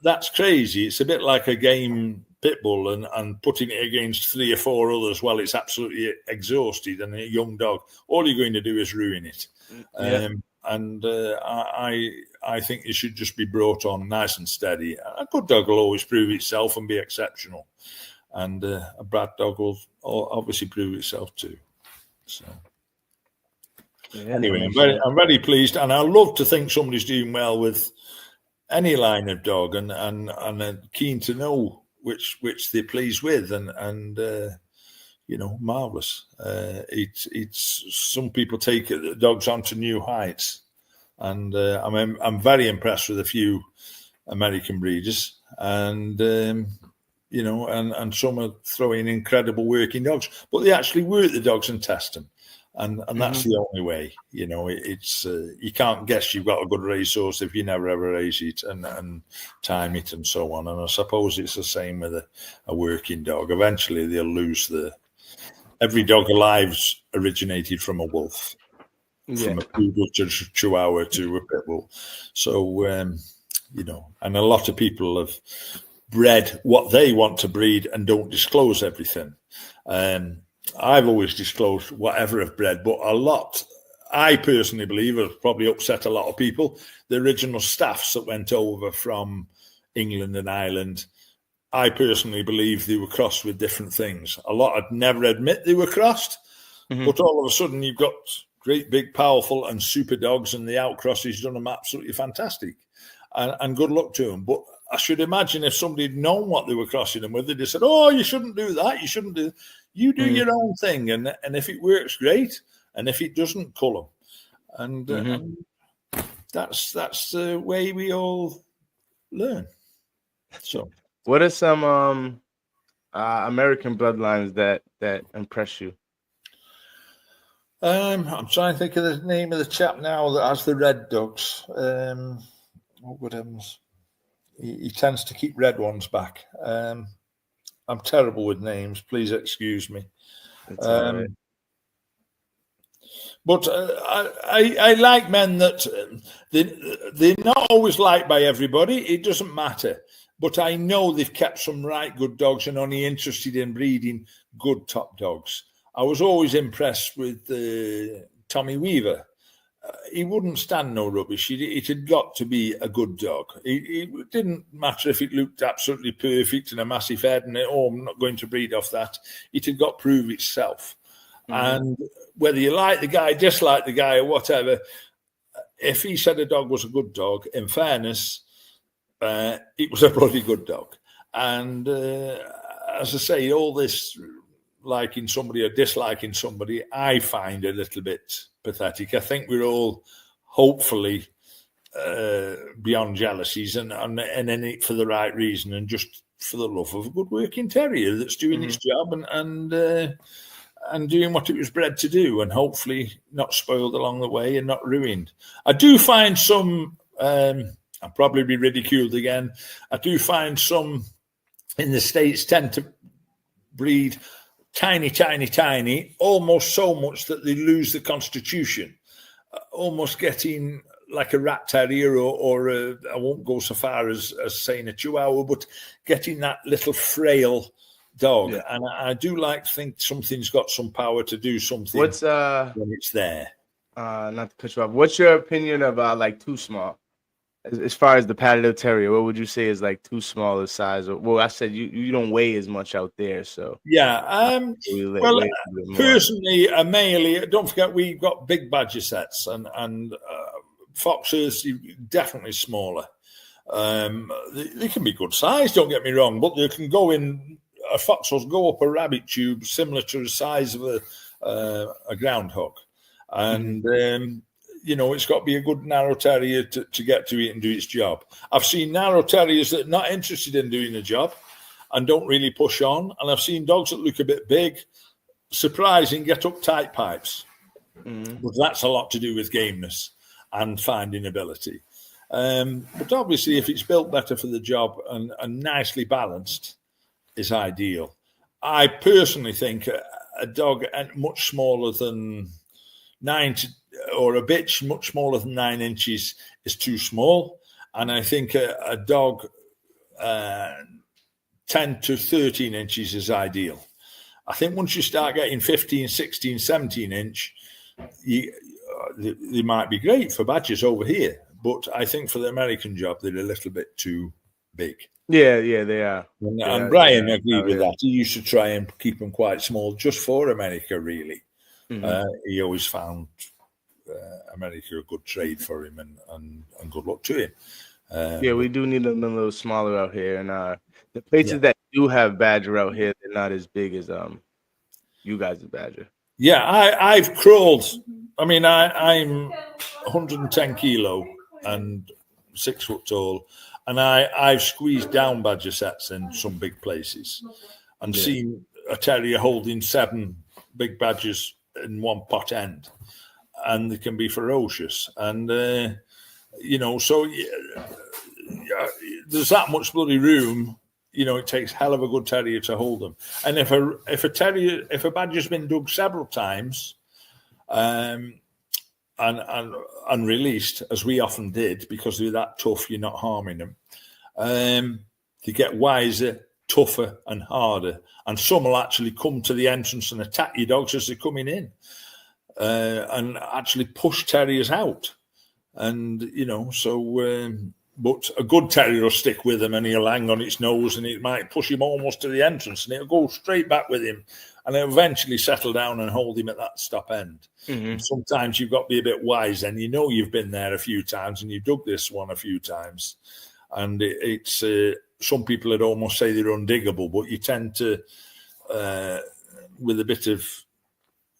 that's crazy. It's a bit like a game pit bull and putting it against 3 or 4 others while it's absolutely exhausted and a young dog. All you're going to do is ruin it. Yeah. I think it should just be brought on nice and steady. A good dog will always prove itself and be exceptional. And a bad dog will obviously prove itself too. So anyway, I'm very pleased, and I love to think somebody's doing well with any line of dog, and keen to know which they're pleased with, and marvelous. It's some people take the dogs onto new heights, and I'm very impressed with a few American breeders, and and some are throwing incredible working dogs, but they actually work the dogs and test them, and that's the only way. It's you can't guess you've got a good racehorse if you never ever race it and time it and so on. And I suppose it's the same with a working dog. Eventually they'll lose every dog alive's originated from a wolf, from a poodle to a chihuahua to a pit bull. So and a lot of people have bred what they want to breed and don't disclose everything. I've always disclosed whatever I've bred, but a lot, I personally believe, have probably upset a lot of people. The original staffs that went over from England and Ireland, I personally believe they were crossed with different things. A lot would never admit they were crossed, but all of a sudden you've got great, big, powerful and super dogs, and the outcrosses done them absolutely fantastic. And good luck to them. But I should imagine if somebody had known what they were crossing them with, they'd have said, "Oh, you shouldn't do that. You shouldn't do. You do your own thing, and if it works, great. And if it doesn't, cull them." And that's the way we all learn. So, what are some American bloodlines that impress you? I'm trying to think of the name of the chap now that has the red dogs. Oh, good heavens. He tends to keep red ones back. I'm terrible with names. Please excuse me. Right. But I like men that they're not always liked by everybody. It doesn't matter. But I know they've kept some right good dogs and only interested in breeding good top dogs. I was always impressed with Tommy Weaver. He wouldn't stand no rubbish. It had got to be a good dog. It didn't matter if it looked absolutely perfect and a massive head and, I'm not going to breed off that. It had got to prove itself. And whether you like the guy, dislike the guy or whatever, if he said a dog was a good dog, in fairness, it was a bloody good dog. And as I say, all this liking somebody or disliking somebody, I find a little bit pathetic. I think we're all hopefully beyond jealousies and in it for the right reason and just for the love of a good working terrier that's doing its job and doing what it was bred to do, and hopefully not spoiled along the way and not ruined. I do find some, I'll probably be ridiculed again, I do find some in the States tend to breed tiny, almost so much that they lose the constitution, almost getting like a rat terrier or I won't go so far as saying a chihuahua, but getting that little frail dog. Yeah. And I do like to think something's got some power to do something when it's there. Not to cut you off, what's your opinion about like too small? As far as the Patterdale Terrier, what would you say is like too small a size? Well, I said you don't weigh as much out there, so yeah. Well, personally, a male. Don't forget we've got big badger sets and foxes definitely smaller. They can be good size. Don't get me wrong, but they can go in. A fox will go up a rabbit tube similar to the size of a groundhog, and. it's got to be a good narrow terrier to get to it and do its job. I've seen narrow terriers that are not interested in doing the job and don't really push on. And I've seen dogs that look a bit big, surprising, get up tight pipes. But that's a lot to do with gameness and finding ability. But obviously, if it's built better for the job and nicely balanced, is ideal. I personally think a dog much smaller than 9 or a bitch much smaller than 9 inches is too small. And I think a dog 10 to 13 inches is ideal. I think once you start getting 15, 16, 17 inch, they might be great for badgers over here. But I think for the American job, they're a little bit too big. Yeah, they are. And Brian agreed with that. He used to try and keep them quite small just for America, really. He always found America a good trade for him and good luck to him. We do need them a little smaller out here. And the places that do have badger out here, they're not as big as you guys' badger. Yeah, I've crawled. I mean, I'm 110 kilo and 6 foot tall. And I've squeezed down badger sets in some big places and seen a terrier holding 7 big badgers in one pot end. And they can be ferocious. And, so there's that much bloody room. It takes hell of a good terrier to hold them. And if a badger's been dug several times and released, as we often did, because they're that tough, you're not harming them. They get wiser, tougher, and harder. And some will actually come to the entrance and attack your dogs as they're coming in, and actually push terriers out. And but a good terrier will stick with him, and he'll hang on its nose, and it might push him almost to the entrance, and it'll go straight back with him, and it'll eventually settle down and hold him at that stop end. Sometimes you've got to be a bit wise, and you've been there a few times, and you've dug this one a few times, and it's some people would almost say they're undiggable, but you tend to, with a bit of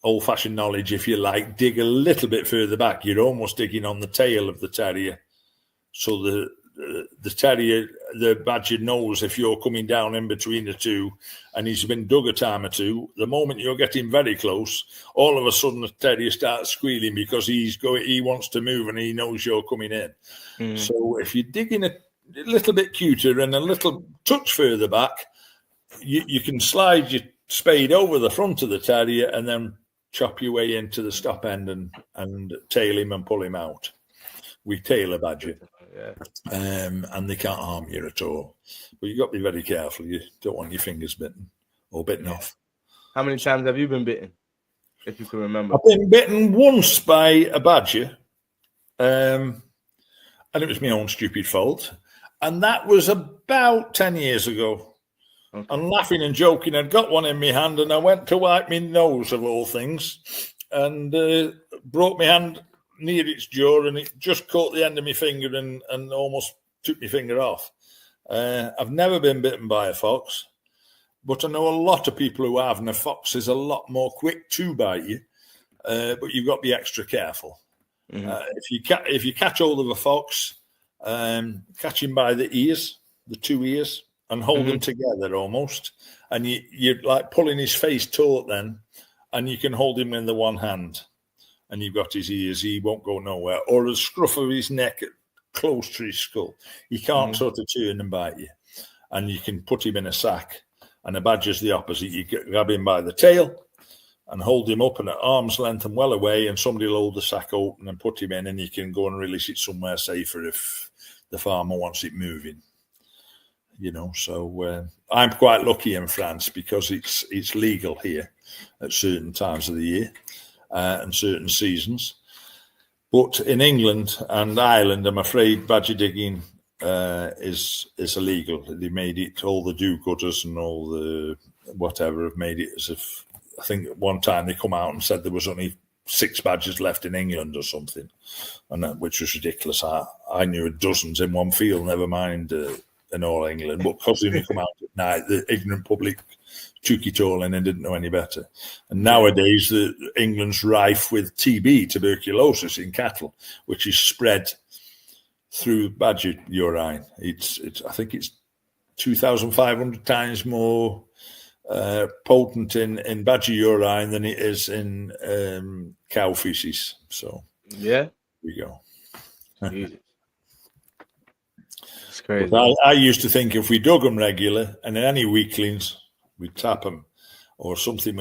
old-fashioned knowledge, if you like, dig a little bit further back. You're almost digging on the tail of the terrier. So the terrier, the badger knows if you're coming down in between the two and he's been dug a time or two, the moment you're getting very close, all of a sudden the terrier starts squealing because he wants to move and he knows you're coming in. So if you're digging a little bit cuter and a little touch further back, you can slide your spade over the front of the terrier and then chop your way into the stop end and tail him and pull him out. We tail a badger. And they can't harm you at all. But you've got to be very careful. You don't want your fingers bitten or bitten off. How many times have you been bitten, if you can remember? I've been bitten once by a badger, and it was my own stupid fault. And that was about 10 years ago. Okay. And laughing and joking, I'd got one in my hand, and I went to wipe my nose, of all things, and broke my hand near its jaw, and it just caught the end of my finger and almost took my finger off. I've never been bitten by a fox, but I know a lot of people who have, and a fox is a lot more quick to bite you, but you've got to be extra careful. If you catch hold of a fox, catch him by the ears, the 2 ears, and hold them together almost, and you're like pulling his face taut then, and you can hold him in the one hand. And you've got his ears, he won't go nowhere. Or the scruff of his neck close to his skull. He can't sort of turn and bite you. And you can put him in a sack. And a badger's the opposite. You grab him by the tail and hold him up and at arm's length and well away, and somebody will hold the sack open and put him in, and you can go and release it somewhere safer if the farmer wants it moving. So I'm quite lucky in France because it's legal here at certain times of the year. And certain seasons, but in England and Ireland, I'm afraid badger digging is illegal. They made it, all the do-gooders and all the whatever have made it as if, I think at one time they come out and said there was only 6 badgers left in England or something, and which was ridiculous. I knew dozens in one field, never mind in all England. But because they come out at night, the ignorant public took it all in and didn't know any better. And nowadays, England's rife with TB, tuberculosis in cattle, which is spread through badger urine. I think it's 2,500 times more potent in badger urine than it is in cow feces. So yeah, here we go. Jesus. It's crazy. But I used to think if we dug them regular and any weaklings, we'd tap them, or something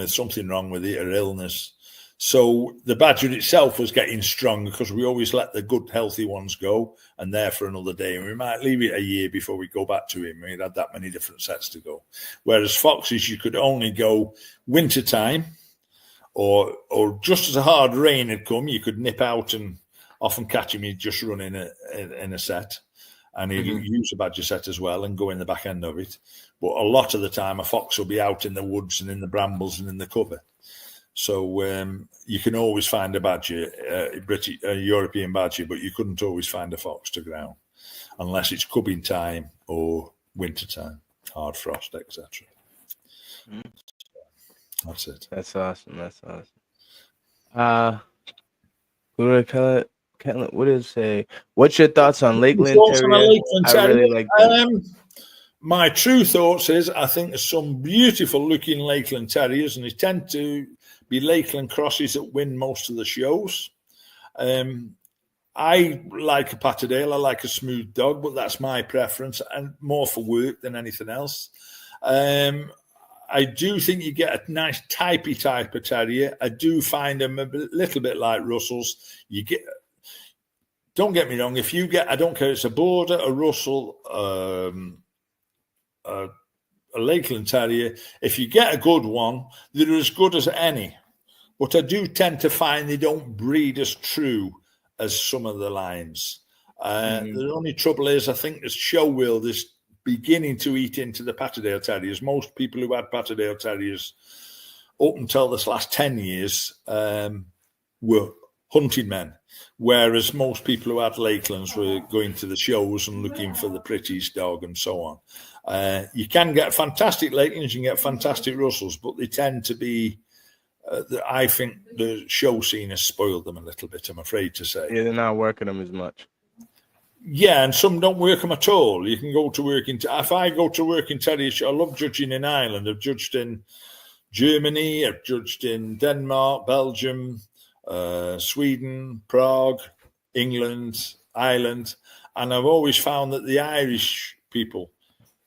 wrong with it, or illness. So the badger itself was getting strong because we always let the good, healthy ones go and there for another day. And we might leave it a year before we go back to him. We'd had that many different sets to go. Whereas foxes, you could only go winter time, or just as a hard rain had come, you could nip out and often catch him. He'd just run in a set. And he'd use a badger set as well and go in the back end of it. But a lot of the time, a fox will be out in the woods and in the brambles and in the cover. So you can always find a badger, a European badger, but you couldn't always find a fox to ground unless it's cubbing time or winter time, hard frost, etc. That's it. That's awesome. That's awesome. What do I call it? What did it say? What's your thoughts on Lakeland Terrier? I really like that. My true thoughts is I think there's some beautiful looking Lakeland Terriers, and they tend to be Lakeland crosses that win most of the shows. I like a Patterdale. I like a smooth dog, but that's my preference, and more for work than anything else. I do think you get a nice typey type of terrier. I do find them a little bit like Russells. Don't get me wrong. If you get, I don't care, it's a Border, a Russell, a Lakeland Terrier. If you get a good one, they're as good as any. But I do tend to find they don't breed as true as some of the lines. The only trouble is, I think the show world is beginning to eat into the Patterdale Terriers. Most people who had Patterdale Terriers up until this last 10 years were hunting men, whereas most people who had Lakelands were going to the shows and looking for the prettiest dog and so on. You can get fantastic Lakelands, you can get fantastic Russells, but they tend to be, I think the show scene has spoiled them a little bit, I'm afraid to say. Yeah, they're not working them as much. Yeah, and some don't work them at all. You can go to work in... If I go to work in terriers, I love judging in Ireland. I've judged in Germany, I've judged in Denmark, Belgium, Sweden, Prague, England, Ireland, and I've always found that the Irish people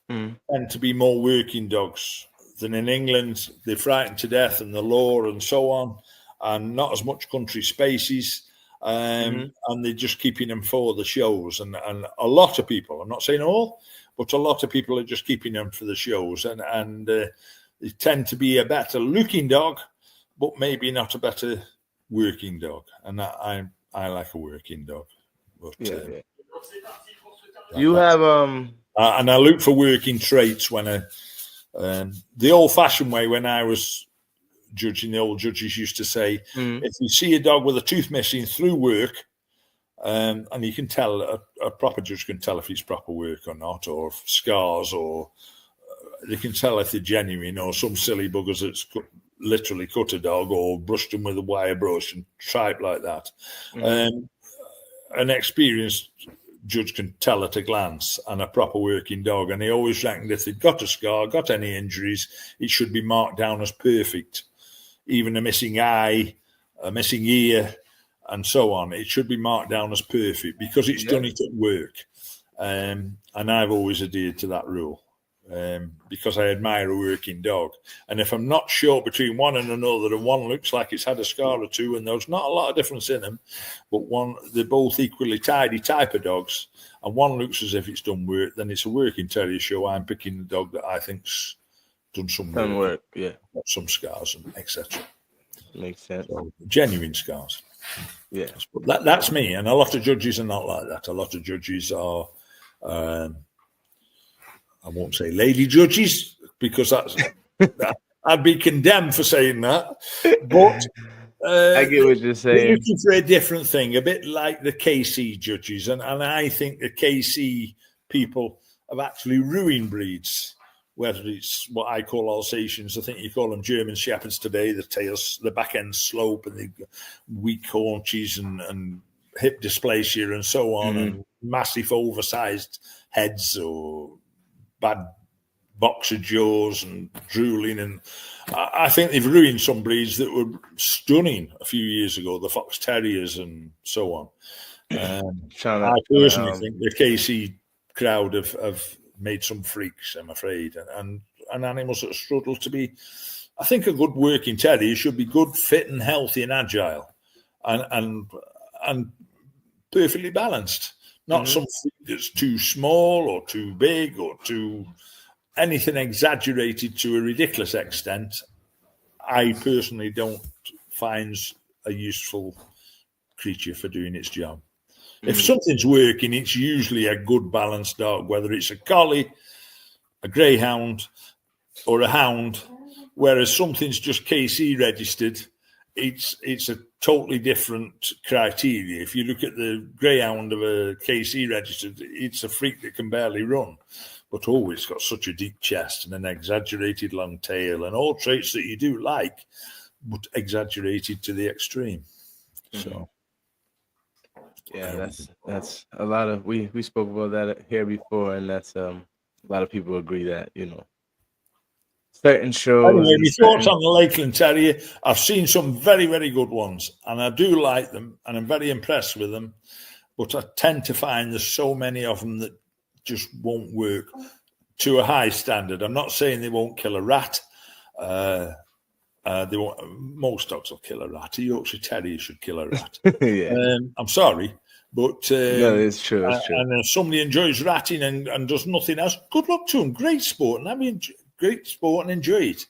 tend to be more working dogs than in England. They're frightened to death and the law and so on, and not as much country spaces. And they're just keeping them for the shows, and a lot of people, I'm not saying all, but a lot of people are just keeping them for the shows, and they tend to be a better looking dog, but maybe not a better working dog. And I like a working dog. But, you have and I look for working traits when the old-fashioned way, when I was judging, the old judges used to say, if you see a dog with a tooth missing through work, and you can tell, a proper judge can tell if he's proper work or not, or scars, or they can tell if they're genuine, or some silly buggers that's literally cut a dog or brushed him with a wire brush and tripe like that. An experienced judge can tell at a glance, and a proper working dog, and they always reckoned if they'd got a scar, got any injuries, it should be marked down as perfect. Even a missing eye, a missing ear, and so on. It should be marked down as perfect because it's done it at work. And I've always adhered to that rule because I admire a working dog. And if I'm not sure between one and another, and one looks like it's had a scar or two, and there's not a lot of difference in them, but they're both equally tidy type of dogs, and one looks as if it's done work, then it's a working terrier show. I'm picking the dog that I think's done some work, got some scars and etc. Makes sense. So, genuine scars. Yeah, but that's me, and a lot of judges are not like that. A lot of judges are, I won't say lady judges because I'd be condemned for saying that. But I get what you're saying. They're looking for a different thing, a bit like the KC judges, and I think the KC people have actually ruined breeds. whether it's what I call Alsatians. I think you call them German Shepherds today. The tails, the back end slope, and the weak haunches and hip dysplasia and so on, and massive oversized heads or bad boxer jaws and drooling. And I think they've ruined some breeds that were stunning a few years ago, the Fox Terriers and so on. I personally think the KC crowd have made some freaks, I'm afraid, and animals that struggle to be. I think a good working terrier should be good, fit, and healthy, and agile, and perfectly balanced. Not some freak that's too small or too big or too anything exaggerated to a ridiculous extent. I personally don't find a useful creature for doing its job. If something's working, it's usually a good balanced dog, whether it's a collie, a greyhound, or a hound. Whereas something's just KC registered, it's a totally different criteria. If you look at the greyhound of a KC registered, it's a freak that can barely run, but it's got such a deep chest and an exaggerated long tail and all traits that you do like, but exaggerated to the extreme. So. Yeah, that's a lot of we spoke about that here before, and that's a lot of people agree that certain shows. Anyway, my thoughts on the Lakeland Terrier. I've seen some very, very good ones, and I do like them, and I'm very impressed with them. But I tend to find there's so many of them that just won't work to a high standard. I'm not saying they won't kill a rat. They won't, most dogs will kill a rat. A Yorkshire Terrier should kill a rat. I'm sorry, but it's true. It's true. And if somebody enjoys ratting and does nothing else, good luck to them. Great sport, and I mean, great sport and enjoy it.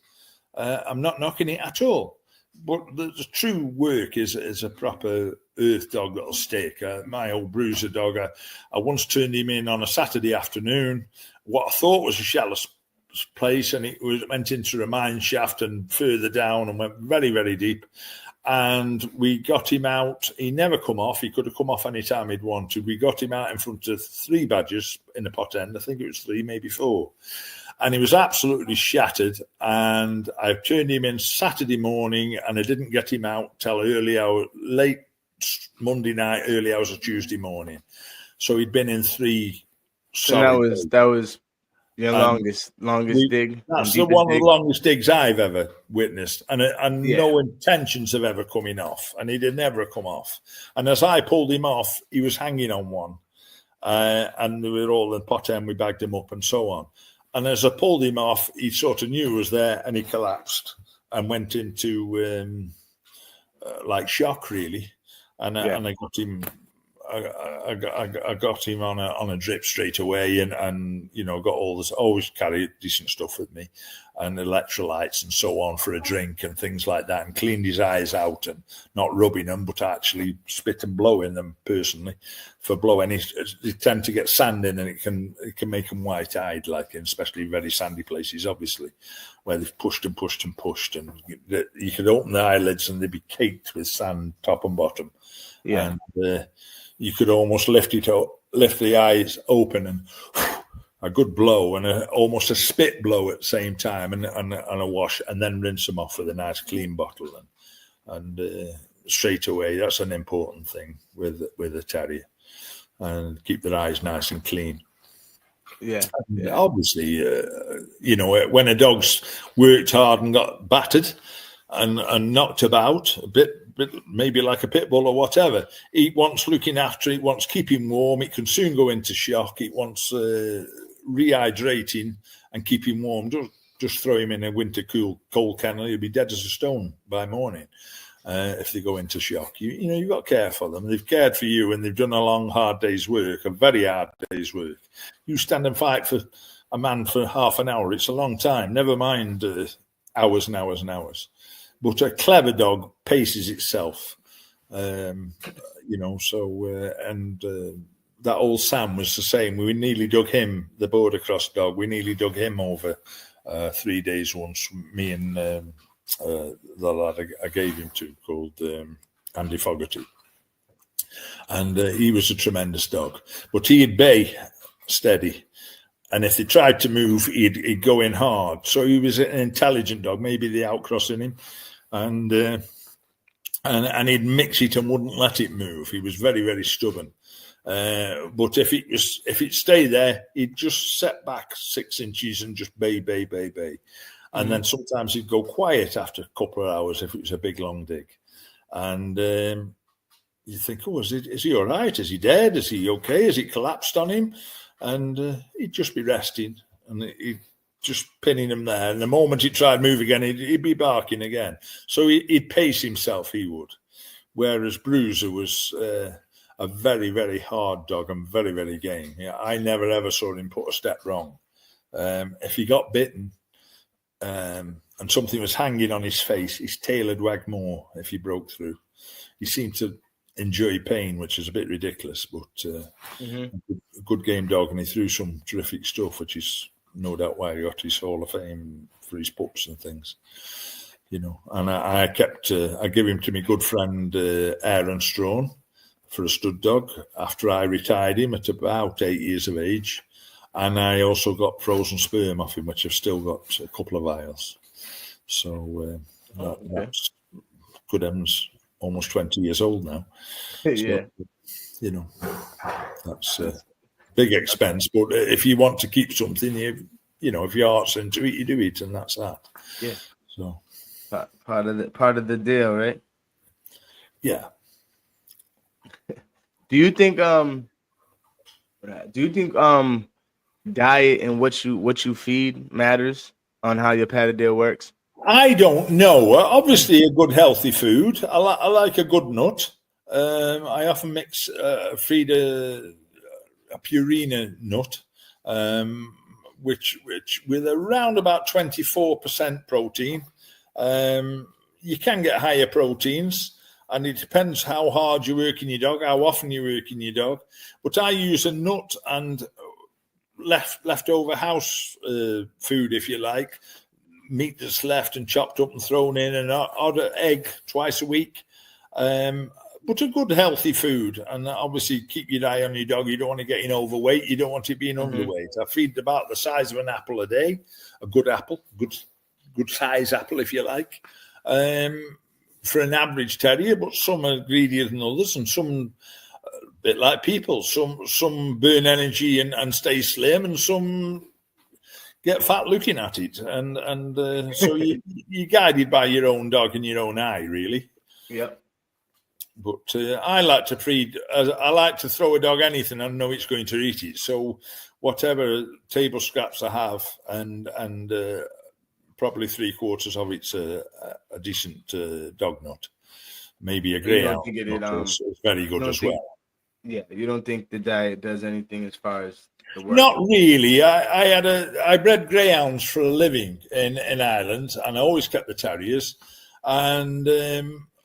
I'm not knocking it at all. But the true work is a proper earth dog that'll stick. My old bruiser dog, I once turned him in on a Saturday afternoon. What I thought was a shallow place, and it went into a mine shaft and further down and went very, very deep. And we got him out. He never come off. He could have come off any time he'd wanted. We got him out in front of 3 badgers in the pot end. I think it was 3, maybe 4. And he was absolutely shattered. And I turned him in Saturday morning, and I didn't get him out till late Monday night, early hours of Tuesday morning. So he'd been in 3. And that was your longest dig. That's one of the longest digs I've ever witnessed, and no intentions of ever coming off, and he did never come off. And as I pulled him off, he was hanging on one, and we were all in pot end. We bagged him up and so on. And as I pulled him off, he sort of knew it was there, and he collapsed and went into like shock, really. And I got him. I got him on a drip straight away, and got all this. Always carry decent stuff with me, and electrolytes and so on for a drink and things like that, and cleaned his eyes out, and not rubbing them, but actually spit and blowing them personally. For blowing, they tend to get sand in, and it can make them white-eyed, like in especially very sandy places, obviously, where they've pushed and pushed and pushed, and you could open the eyelids and they'd be caked with sand, top and bottom. Yeah. And you could almost lift the eyes open and a good blow and almost a spit blow at the same time, and a wash, and then rinse them off with a nice clean bottle, and straight away. That's an important thing with a terrier, and keep their eyes nice and clean. Yeah. Obviously, when a dog's worked hard and got battered and knocked about a bit, maybe like a pit bull or whatever, it wants looking after, it wants keeping warm, it can soon go into shock, it wants rehydrating and keeping warm. Just throw him in a winter cold kennel, he'll be dead as a stone by morning if they go into shock. You've got to care for them. They've cared for you, and they've done a long, hard day's work, a very hard day's work. You stand and fight for a man for half an hour, it's a long time, never mind hours and hours and hours. But a clever dog paces itself, and that old Sam was the same. We nearly dug him, the border cross dog, we nearly dug him over 3 days once, me and the lad I gave him to, called Andy Fogarty. And he was a tremendous dog. But he'd bay steady, and if they tried to move, he'd go in hard. So he was an intelligent dog. Maybe they outcrossing him, and he'd mix it and wouldn't let it move. He was very, very stubborn. But if it stayed there, he'd just set back 6 inches and just bay. And then sometimes he'd go quiet after a couple of hours if it was a big long dig. And you think, oh, is he all right? Is he dead? Is he okay? Has it collapsed on him? And he'd just be resting, and he'd just pinning him there. And the moment he tried to move again, he'd be barking again. So he'd pace himself, he would. Whereas Bruiser was a very, very hard dog and very, very game. Yeah, I never, ever saw him put a step wrong. If he got bitten and something was hanging on his face, his tail would wag more if he broke through. He seemed to enjoy pain, which is a bit ridiculous, but a good game dog, and he threw some terrific stuff, which is no doubt why he got his Hall of Fame for his pups and things, you know. And I gave him to my good friend Aaron Strawn for a stud dog after I retired him at about 8 years of age, and I also got frozen sperm off him, which I've still got a couple of vials. So that's good heavens, almost 20 years old now. Yeah. So, you know, that's a big expense. But if you want to keep something, you know, if your heart's into it, you do it, and that's that. Yeah. So part of the deal, right? Yeah. Do you think diet and what you feed matters on how your Patterdale works? I don't know. Obviously, a good healthy food. I like a good nut. I often feed a Purina nut, which with around about 24% protein. You can get higher proteins, and it depends how hard you work in your dog, how often you work in your dog. But I use a nut and leftover house food, if you like. Meat that's left and chopped up and thrown in, and odd egg twice a week. But a good healthy food, and obviously keep your eye on your dog. You don't want to get overweight. You don't want it being underweight. I feed about the size of an apple a day, a good apple, good size apple if you like, for an average terrier. But some are greedier than others, and some a bit like people. Some burn energy and stay slim, and some get fat looking at it, and so you're guided by your own dog and your own eye, really. Yep. But I like to feed. I like to throw a dog anything I know it's going to eat it. So whatever table scraps I have, and probably 3/4 of it's a decent dog nut, maybe a greyhound. It's very good as well. Yeah, you don't think the diet does anything as far as the work? Not really. I bred greyhounds for a living in Ireland, and I always kept the terriers. And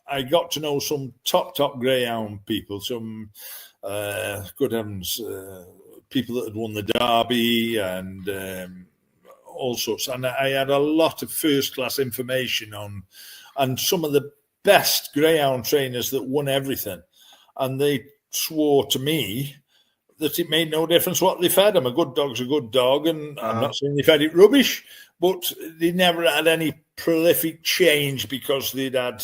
I got to know some top greyhound people, some good heavens, people that had won the Derby and all sorts. And I had a lot of first-class information on, and some of the best greyhound trainers that won everything. And they swore to me that it made no difference what they fed them. A good dog's a good dog, and I'm not saying they fed it rubbish, but they never had any prolific change because they'd had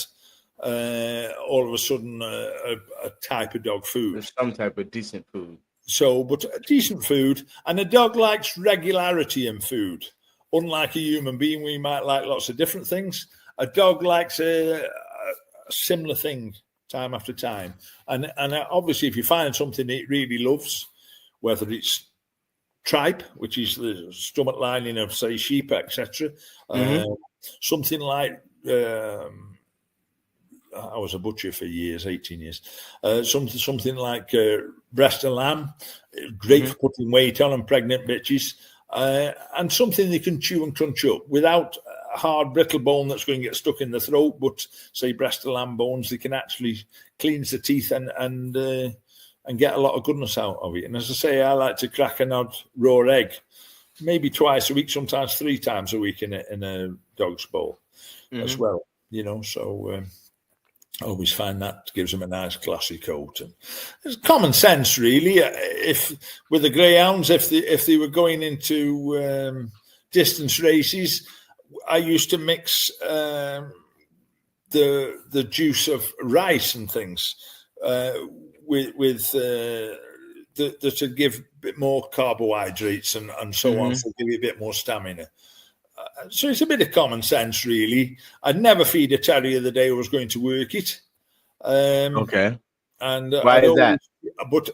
all of a sudden a type of dog food. There's some type of decent food. So, but decent food, and a dog likes regularity in food. Unlike a human being, we might like lots of different things. A dog likes a similar thing time after time. And obviously, if you find something it really loves, whether it's tripe, which is the stomach lining of, say, sheep, etc., something like I was a butcher for years, 18 years. Something like breast of lamb, great for putting weight on and pregnant bitches, and something they can chew and crunch up without a hard, brittle bone that's going to get stuck in the throat. But say breast of lamb bones, they can actually cleanse the teeth and get a lot of goodness out of it. And as I say, I like to crack an odd raw egg, maybe twice a week, sometimes 3 times a week in a dog's bowl as well. You know, so I always find that gives them a nice classy coat. And it's common sense, really. If with the greyhounds, if they were going into distance races, I used to mix the juice of rice and things with that to give a bit more carbohydrates and so on, so give you a bit more stamina. So it's a bit of common sense, really. I'd never feed a terrier the day I was going to work it. Okay. And why is that? But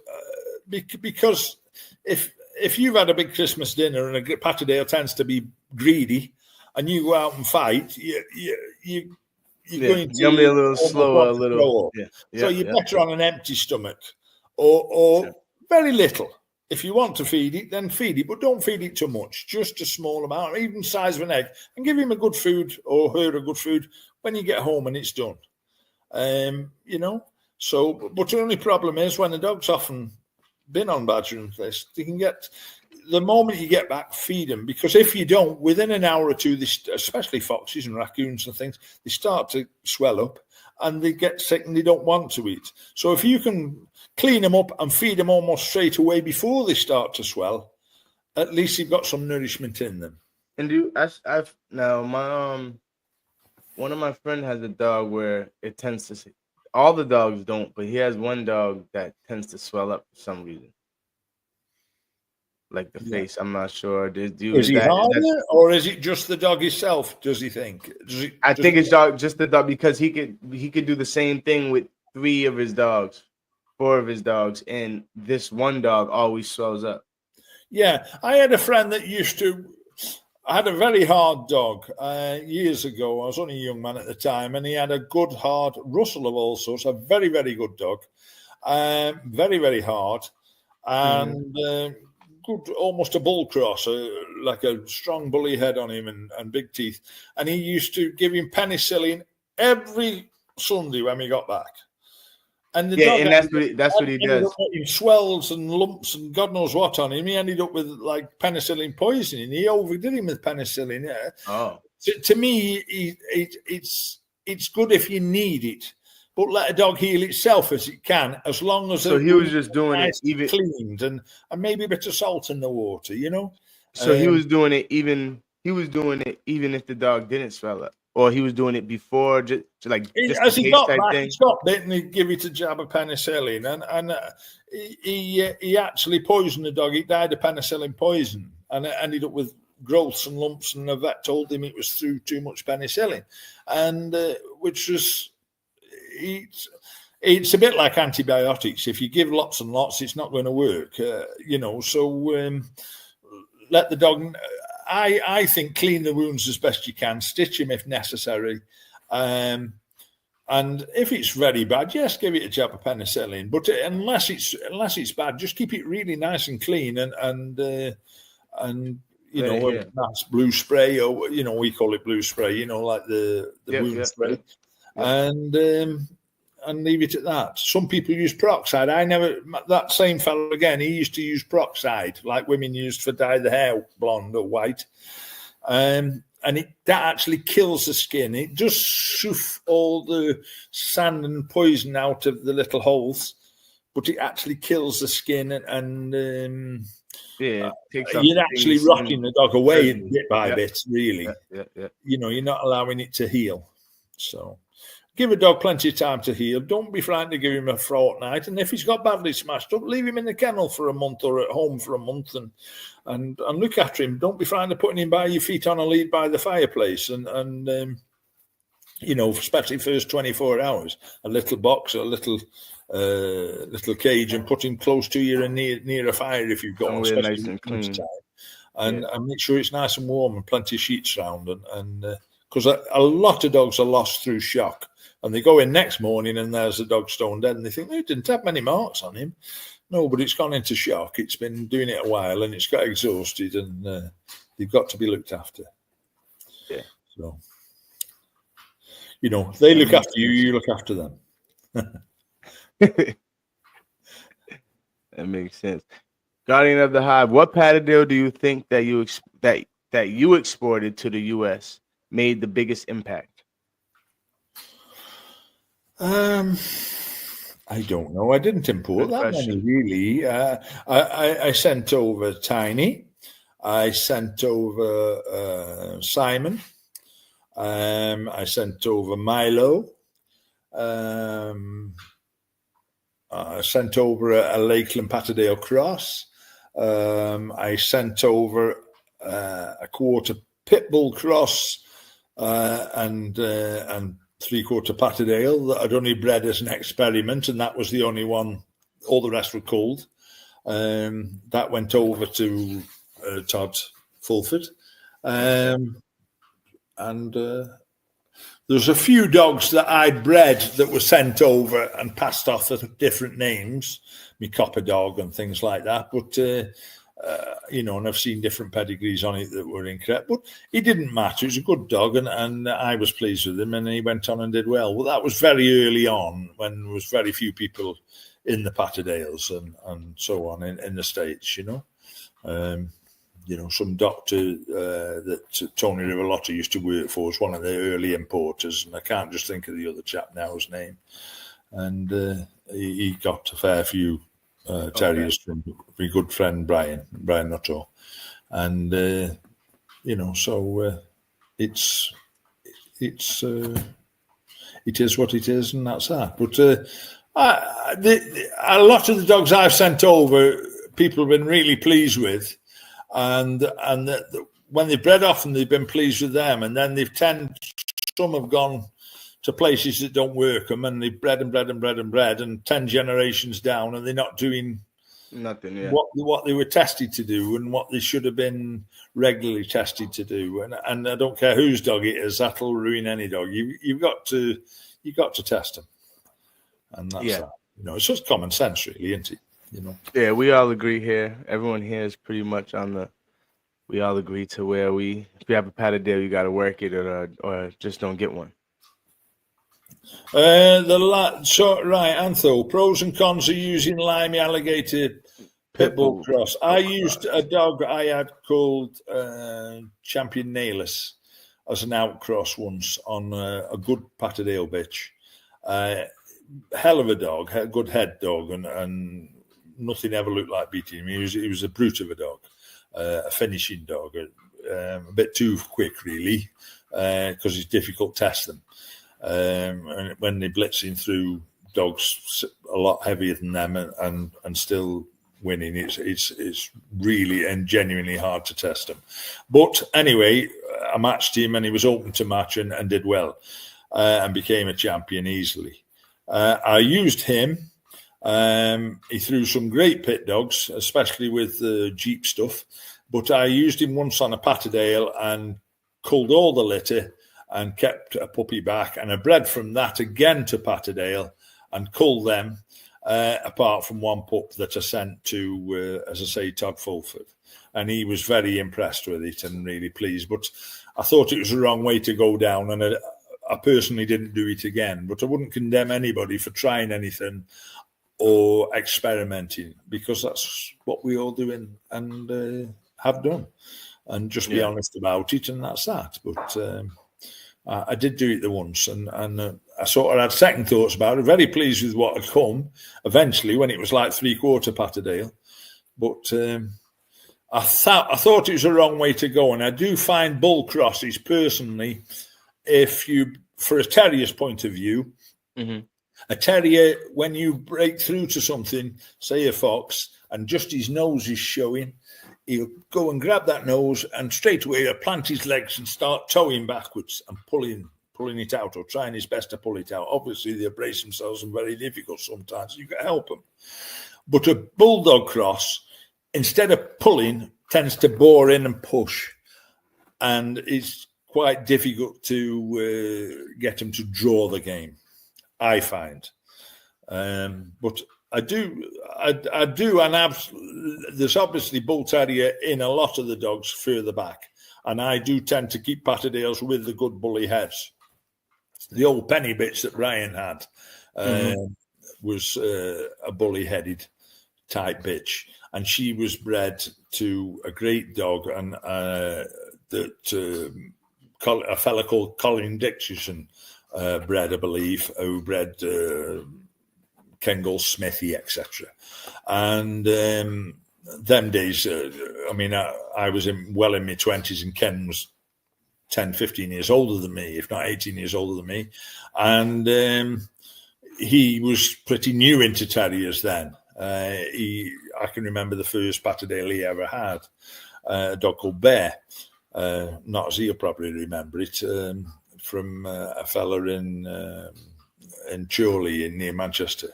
because if you've had a big Christmas dinner and a Patterdale tends to be greedy, and you go out and fight, you're going to be a little slower, a little. So you're better on an empty stomach, or very little. If you want to feed it, then feed it, but don't feed it too much. Just a small amount, even the size of an egg, and give him a good food or her a good food when you get home and it's done. So, but the only problem is when the dog's often been on badger and this, they can get, the moment you get back, feed them, because if you don't, within an hour or two, especially foxes and raccoons and things, they start to swell up and they get sick and they don't want to eat. So if you can clean them up and feed them almost straight away before they start to swell, at least you've got some nourishment in them. And one of my friends has a dog where it tends to, all the dogs don't, but he has one dog that tends to swell up for some reason. Like the face, I'm not sure. Is he harder, or is it just the dog himself? Does he think? I think it's just the dog, because he could do the same thing with 4 of his dogs, and this one dog always swells up. Yeah, I had a friend that I had a very hard dog years ago. I was only a young man at the time, and he had a good hard Russell of all sorts, a very, very good dog, very, very hard, and good, almost a bull cross, like a strong bully head on him and big teeth. And he used to give him penicillin every Sunday when we got back. And the dog, and that's what he does. He swells and lumps and God knows what on him. He ended up with like penicillin poisoning. He overdid him with penicillin. Yeah. Oh. To me, it's good if you need it, but let a dog heal itself as it can, as long as. So he was just doing it even cleaned and maybe a bit of salt in the water, So he was doing it even. He was doing it even if the dog didn't swell up. Or he was doing it before, just as he got back, he stopped it and he'd give it a jab of penicillin, and he actually poisoned the dog. He died of penicillin poison, and it ended up with growths and lumps. And the vet told him it was through too much penicillin, and which was it's a bit like antibiotics. If you give lots and lots, it's not going to work. So let the dog. I think clean the wounds as best you can, stitch them if necessary, and if it's very bad, yes, give it a jab of penicillin. But unless it's bad, just keep it really nice and clean, and that's blue spray, or we call it blue spray, like the wound spray, and leave it at that. Some people use peroxide. That same fellow again, he used to use peroxide, like women used for dye the hair blonde or white. And that actually kills the skin. It just shoof all the sand and poison out of the little holes, but it actually kills the skin and you're actually rotting the dog away bit by bit, really. You're not allowing it to heal. So give a dog plenty of time to heal. Don't be frightened to give him a fortnight. And if he's got badly smashed up, leave him in the kennel for a month or at home for a month and look after him. Don't be frightened of putting him by your feet on a lead by the fireplace and especially first 24 hours, a little box, a little cage, and put him close to you and near a fire if you've got one, especially nice and clean. And make sure it's nice and warm and plenty of sheets around and because a lot of dogs are lost through shock. And they go in next morning and there's a dog stone dead and they think, it didn't have many marks on him. No, but it's gone into shock. It's been doing it a while and it's got exhausted and they've got to be looked after. Yeah. So, they look after you, you look after them. That makes sense. Guardian of the Hive, what Patterdale do you think that you exported to the U.S. made the biggest impact? I don't know. I didn't import Good that many, question. really. I sent over Tiny. I sent over Simon. I sent over Milo. I sent over a Lakeland Patterdale Cross. I sent over a quarter Pitbull Cross and 3/4 Patterdale that I'd only bred as an experiment, and that was the only one. All the rest were culled. That went over to Todd Fulford. And there's a few dogs that I'd bred that were sent over and passed off as different names, me copper dog and things like that. But, and I've seen different pedigrees on it that were incorrect. But it didn't matter. It was a good dog, and I was pleased with him, and he went on and did well. Well, that was very early on when there was very few people in the Patterdales and so on in the States, some doctor that Tony Rivalotta used to work for was one of the early importers, and I can't just think of the other chap now's name. And he got a fair few terriers from my good friend Brian Nuttall. And, so it is what it is, and that's that. But a lot of the dogs I've sent over, people have been really pleased with. And when they've bred off and they've been pleased with them, and then some have gone to places that don't work them, and they've bred and bred and bred and bred, and 10 generations down, and they're not doing nothing. Yeah. What they were tested to do and what they should have been regularly tested to do. And I don't care whose dog it is, that'll ruin any dog. You've got to test them, and that's that. It's just common sense, really, isn't it? Yeah, we all agree here. Everyone here is pretty much we all agree to where if you have a Patterdale, you got to work it or just don't get one. Right, Antho, pros and cons of using Limey Alligator Pitbull Cross. I used a dog I had called Champion Nailus as an outcross once on a good Patterdale bitch. Hell of a dog, a good head dog, and nothing ever looked like beating him. He was a brute of a dog, a finishing dog, a bit too quick, really, because it's difficult to test them. And when they're blitzing through dogs a lot heavier than them and still winning, it's really and genuinely hard to test them. But anyway, I matched him, and he was open to match and did well, and became a champion easily. I used him. He threw some great pit dogs, especially with the Jeep stuff. But I used him once on a Patterdale and culled all the litter and kept a puppy back. And I bred from that again to Patterdale and culled them, apart from one pup that I sent to, as I say, Todd Fulford. And he was very impressed with it and really pleased. But I thought it was the wrong way to go down, and I personally didn't do it again. But I wouldn't condemn anybody for trying anything or experimenting, because that's what we all do and have done, and just be honest about it, and that's that. But I did do it the once, and I sort of had second thoughts about it. Very pleased with what had come eventually when it was like 3/4 Patterdale, but I thought it was the wrong way to go. And I do find bull crosses personally, for a terrier's point of view. Mm-hmm. A terrier, when you break through to something, say a fox, and just his nose is showing, he'll go and grab that nose and straight away he'll plant his legs and start towing backwards and pulling it out, or trying his best to pull it out. Obviously, they brace themselves and very difficult sometimes. You can help them. But a bulldog cross, instead of pulling, tends to bore in and push. And it's quite difficult to get them to draw the game, I find. But I do, and there's obviously bull terrier in a lot of the dogs further back, and I do tend to keep Patterdales with the good bully heads. The old penny bitch that Ryan had was a bully-headed type bitch, and she was bred to a great dog, and a fella called Colin Dixon bred, I believe, who bred Kengal, Smithy, etc. And them days, I mean, I was well in my 20s, and Ken was 10, 15 years older than me, if not 18 years older than me. And he was pretty new into terriers then. I can remember the first Patterdale he ever had, a dog called Bear. Not as he'll probably remember it, from a fella in Chorley near Manchester.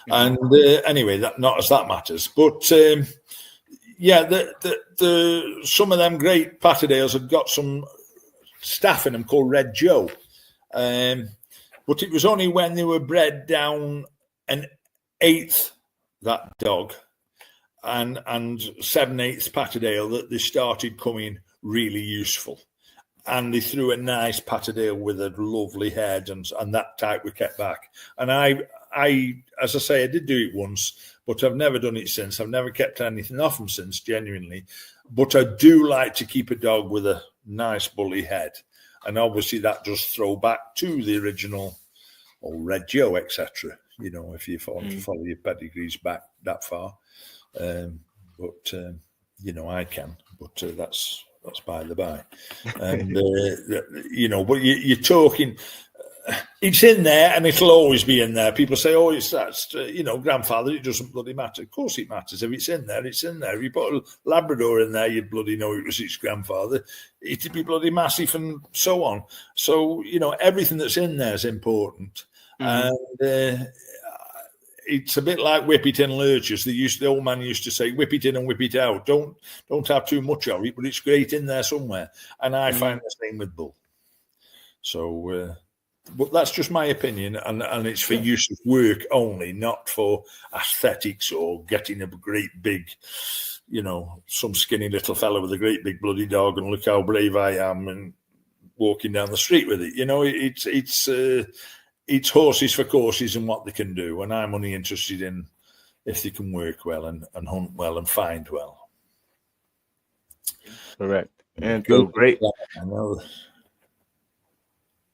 And anyway, not as that matters. But yeah, the some of them great Patterdales had got some staff in them called Red Joe. But it was only when they were bred down an eighth, that dog, and 7/8 Patterdale, that they started coming really useful. And they threw a nice Patterdale with a lovely head, and that type we kept back. And I, as I say, I did do it once, but I've never done it since. I've never kept anything off them since, genuinely. But I do like to keep a dog with a nice bully head. And obviously that does throw back to the original old Red Joe, etc. You know, if you want to follow your pedigrees back that far. But you know, I can. But that's by the by. And, you know, but you're talking, it's in there and it'll always be in there. People say, oh, that's, you know, grandfather, it doesn't bloody matter. Of course it matters. If it's in there, it's in there. If you put a Labrador in there, you'd bloody know it was its grandfather. It'd be bloody massive and so on. So, you know, everything that's in there is important. And it's a bit like whip it in lurchers. The old man used to say, whip it in and whip it out. Don't have too much of it, but it's great in there somewhere. And I find the same with bull. So, but that's just my opinion, and it's for use of work only, not for aesthetics or getting a great big, you know, some skinny little fella with a great big bloody dog and look how brave I am and walking down the street with it. You know, it's horses for courses and what they can do, and I'm only interested in if they can work well and hunt well and find well. Correct. And so great.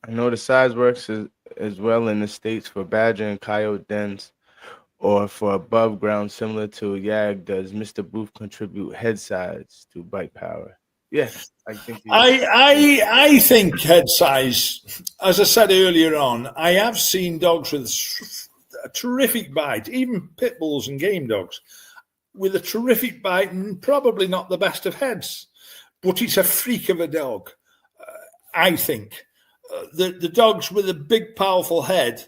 I know the size works as well in the States for badger and coyote dens, or for above ground, similar to a YAG. Does Mr. Booth contribute head size to bite power? Yes, I think. I think head size, as I said earlier on, I have seen dogs with a terrific bite, even pit bulls and game dogs, with a terrific bite and probably not the best of heads, but it's a freak of a dog, I think. The dogs with a big, powerful head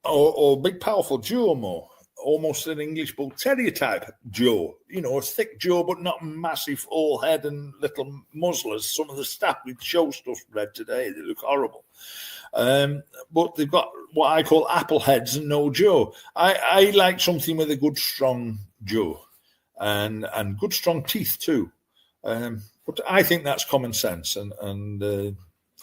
or big, powerful jaw more, almost an English Bull Terrier type jaw, you know, a thick jaw, but not massive all head and little muzzlers. Some of the staff with show stuff bred today, they look horrible. But they've got what I call apple heads and no jaw. I like something with a good, strong jaw and good, strong teeth too. But I think that's common sense, and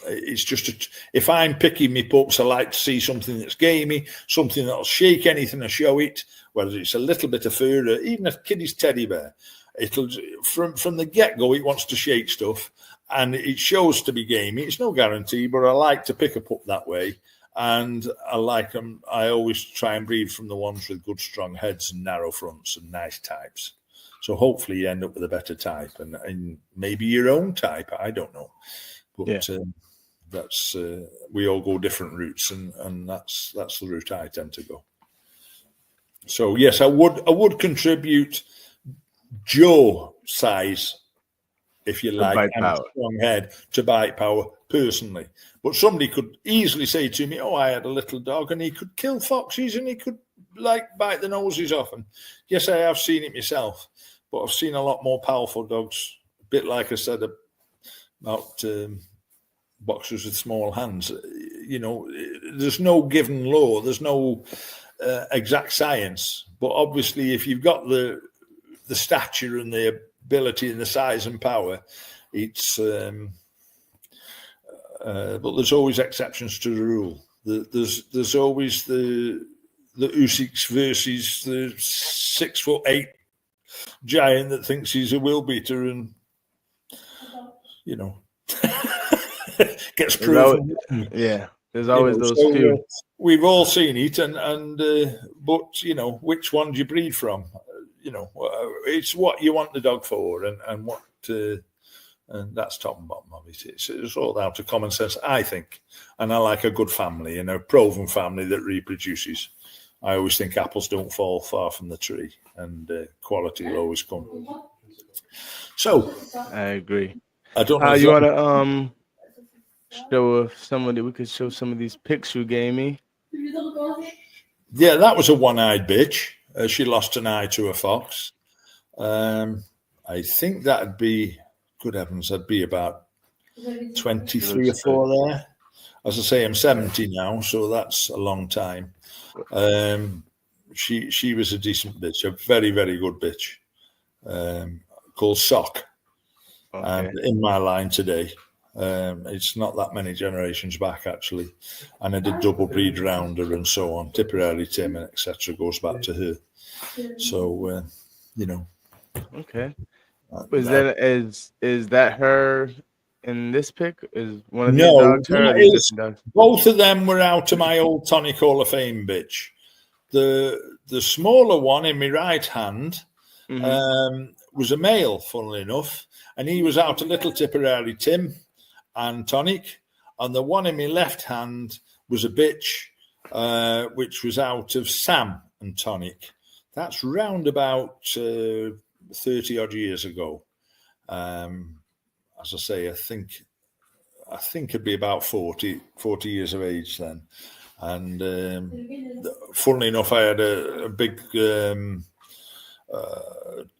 it's just if I'm picking me pups, I like to see something that's gamey, something that'll shake anything or show it, whether it's a little bit of fur or even a kiddie's teddy bear. It'll from the get-go, it wants to shake stuff, and it shows to be gamey. It's no guarantee, but I like to pick a pup that way, and I like them. I always try and breed from the ones with good, strong heads and narrow fronts and nice types. So hopefully you end up with a better type, and maybe your own type. I don't know, but. Yeah. That's we all go different routes, and that's the route I tend to go. So yes, I would contribute jaw size, if you like, and a strong head to bite power personally. But somebody could easily say to me, "Oh, I had a little dog, and he could kill foxes, and he could bite the noses off." And yes, I have seen it myself, but I've seen a lot more powerful dogs. A bit like I said about. Boxers with small hands, you know, there's no given law, there's no exact science, but obviously if you've got the stature and the ability and the size and power, it's but there's always exceptions to the rule. There's always the Usyk's versus the 6'8" giant that thinks he's a will beater, and you know. Gets proven. Yeah, There's always those few. We've all seen it, but which one do you breed from? It's what you want the dog for, and what, and that's top and bottom of it. It's all down to common sense, I think. And I like a good family, a proven family that reproduces. I always think apples don't fall far from the tree, and quality will always come. So I agree. I don't know. You want to show somebody? We could show some of these pics you gave me. Yeah, that was a one-eyed bitch. She lost an eye to a fox. I think that'd be, good heavens, that'd be about 23 or 4 there. As I say, I'm 70 now, so that's a long time. She was a decent bitch, a very, very good bitch, called Sock. Okay. And in my line today. It's not that many generations back, actually. And I did double breed around her and so on. Tipperary Tim and etc. goes back to her. So, Okay. Is that her in this pic? Is one of these dogs her? Dogs? Both of them were out of my old Tonic Hall of Fame bitch. The smaller one in my right hand was a male, funnily enough. And he was out a little Tipperary Tim and Tonic, and the one in my left hand was a bitch, which was out of Sam and Tonic. That's round about 30 odd years ago. As I say, I think it'd be about 40 years of age then. And funnily enough, I had a big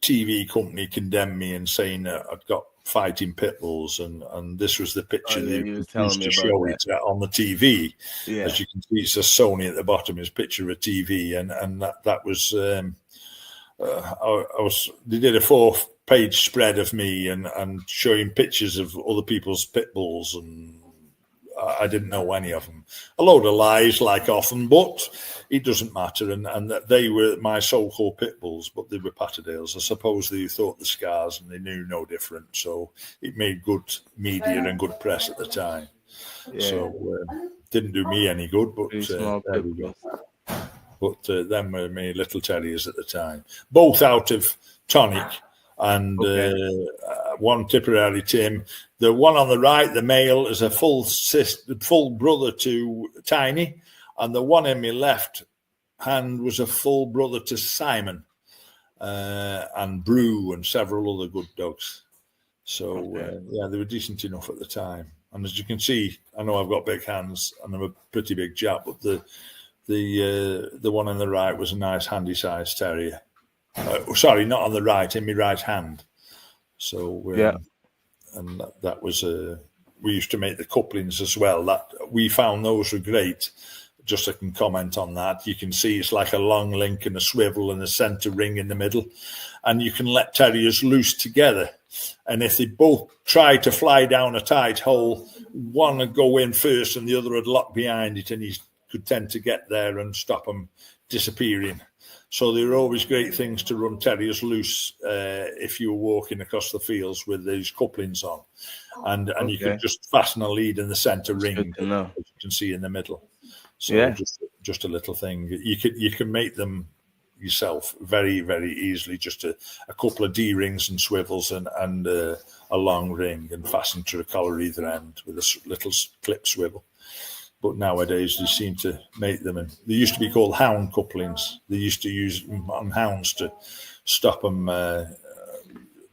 TV company condemn me and saying that I'd got fighting pit bulls, and this was the picture they used to show it on the TV. Yeah. As you can see, it's a Sony at the bottom. Is a picture of a TV, and that was they did a 4-page spread of me and showing pictures of other people's pit bulls, and I didn't know any of them. A load of lies, like often, but it doesn't matter. And they were my so-called pit bulls, but they were Patterdales. I suppose they thought the scars and they knew no different. So it made good media and good press at the time. Yeah. So didn't do me any good, but there we go. But them were my little terriers at the time. Both out of Tonic. And one Tipperary Tim. The one on the right, the male, is a full brother to Tiny, and the one in my left hand was a full brother to Simon, and Brew, and several other good dogs. So they were decent enough at the time. And as you can see, I know I've got big hands, and I'm a pretty big chap, but the one on the right was a nice, handy-sized terrier. Sorry, not on the right, in my right hand. So and that was we used to make the couplings as well. That we found those were great. Just I can comment on that. You can see it's like a long link and a swivel and a centre ring in the middle, and you can let terriers loose together. And if they both try to fly down a tight hole, one would go in first and the other would lock behind it, and you could tend to get there and stop them disappearing. So they were always great things to run terriers loose if you were walking across the fields with these couplings on. And you could just fasten a lead in the centre ring, as you can see in the middle. So just a little thing. You can make them yourself very, very easily. Just a couple of D-rings and swivels and a long ring, and fasten to a collar either end with a little clip swivel. But nowadays they seem to make them, and they used to be called hound couplings. They used to use them on hounds to stop them,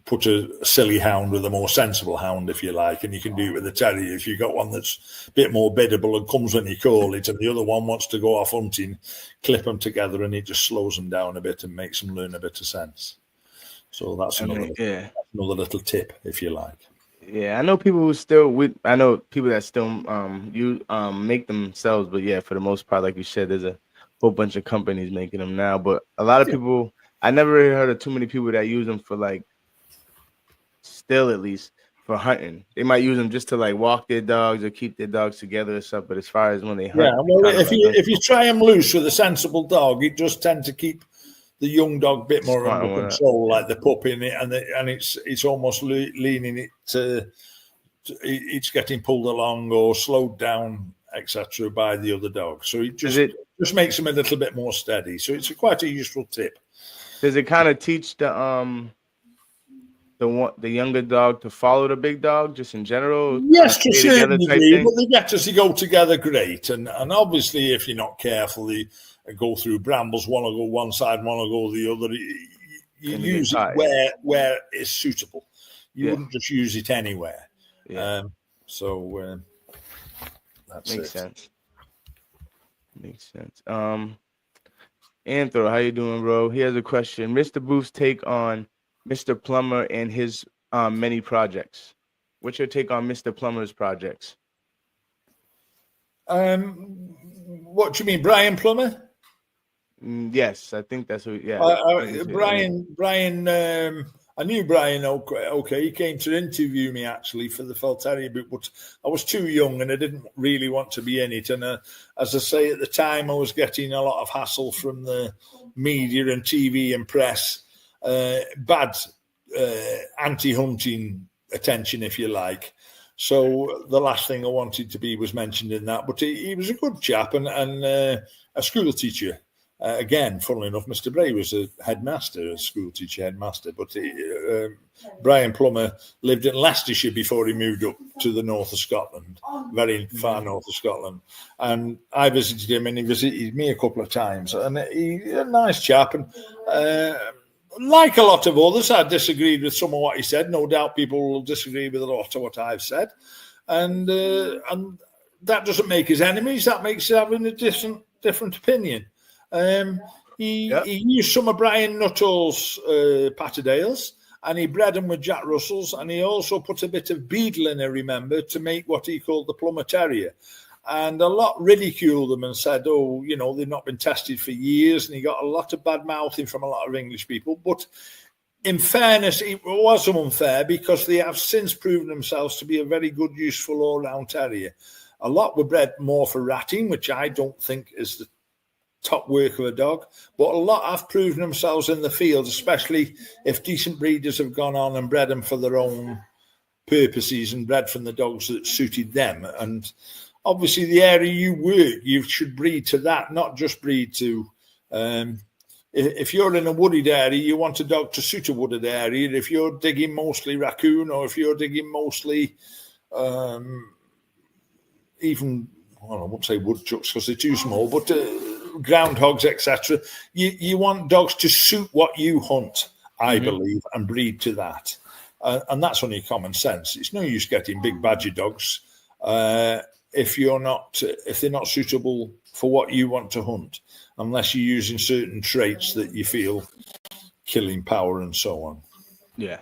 put a silly hound with a more sensible hound, if you like. And you can do it with a terrier. If you've got one that's a bit more biddable and comes when you call it, and the other one wants to go off hunting, clip them together and it just slows them down a bit and makes them learn a bit of sense. So that's another little tip, if you like. Yeah, I know people who still. I know people that still make themselves, but for the most part, like you said, there's a whole bunch of companies making them now. But a lot of people, I never really heard of too many people that use them for still at least for hunting. They might use them just to walk their dogs or keep their dogs together or stuff. But as far as when they hunt, if you try them loose with a sensible dog, it does tend to keep the young dog a bit more under control, like the puppy, and it's almost leaning it to it's getting pulled along or slowed down etc. by the other dog. So it just makes them a little bit more steady. So it's quite a useful tip. Does it kind of teach the younger dog to follow the big dog, just in general? Yes, to a certain degree, thing? but they get to go together great. And obviously, if you're not careful, they go through brambles. One will go one side, one will go the other. You use it where it's suitable. You wouldn't just use it anywhere. Yeah. That's Makes sense. Makes sense. Anthro, how you doing, bro? He has a question. Mr. Booth's take on Mr. Plummer and his many projects. What's your take on Mr. Plummer's projects? What do you mean, Brian Plummer? Yes, I think that's who. Yeah, Brian. I knew Brian. Okay, he came to interview me actually for the Fell Terrier book, but I was too young and I didn't really want to be in it. And as I say, at the time, I was getting a lot of hassle from the media and TV and press, bad anti-hunting attention, if you like. So the last thing I wanted to be was mentioned in that. But he was a good chap and a school teacher. Again, funnily enough, Mr. Bray was a school teacher headmaster. But Brian Plummer lived in Leicestershire before he moved up to the north of Scotland, very far north of Scotland. And I visited him and he visited me a couple of times. And he's a nice chap. And like a lot of others, I disagreed with some of what he said. No doubt people will disagree with a lot of what I've said. And that doesn't make us enemies. That makes us having a different opinion. He used some of Brian Nuttall's Patterdales and he bred them with Jack Russells, and he also put a bit of beadle in, I remember, to make what he called the Plummer Terrier. And a lot ridiculed them and said, they've not been tested for years, and he got a lot of bad mouthing from a lot of English people. But in fairness, it was unfair because they have since proven themselves to be a very good, useful all-round terrier. A lot were bred more for ratting, which I don't think is the top work of a dog, but a lot have proven themselves in the field, especially if decent breeders have gone on and bred them for their own purposes and bred from the dogs that suited them. And obviously the area you work, you should breed to that, not just breed to if you're in a wooded area, you want a dog to suit a wooded area. If you're digging mostly raccoon, or if you're digging mostly even, well, I won't say woodchucks because they're too small, but groundhogs, etc. You want dogs to suit what you hunt, I believe, and breed to that. And that's only common sense. It's no use getting big badger dogs if they're not suitable for what you want to hunt, unless you're using certain traits that you feel killing power and so on. Yeah.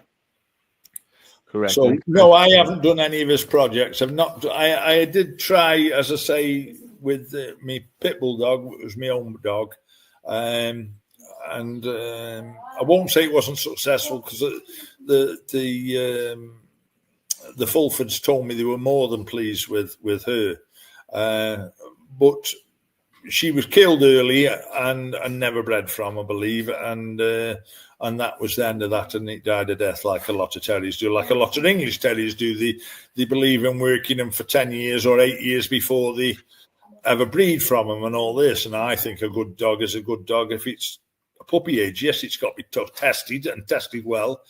Correct. So no, I haven't done any of his projects. I did try, as I say, with my pit bull dog. It was my own dog, and I won't say it wasn't successful because the Fulfords told me they were more than pleased with her, but she was killed early and never bred from, I believe, and that was the end of that, and it died a death like a lot of terriers do, like a lot of English terriers do. They believe in working them for 10 years or 8 years before they ever breed from them and all this. And I think a good dog is a good dog if it's a puppy age. Yes, it's got to be tested and tested well,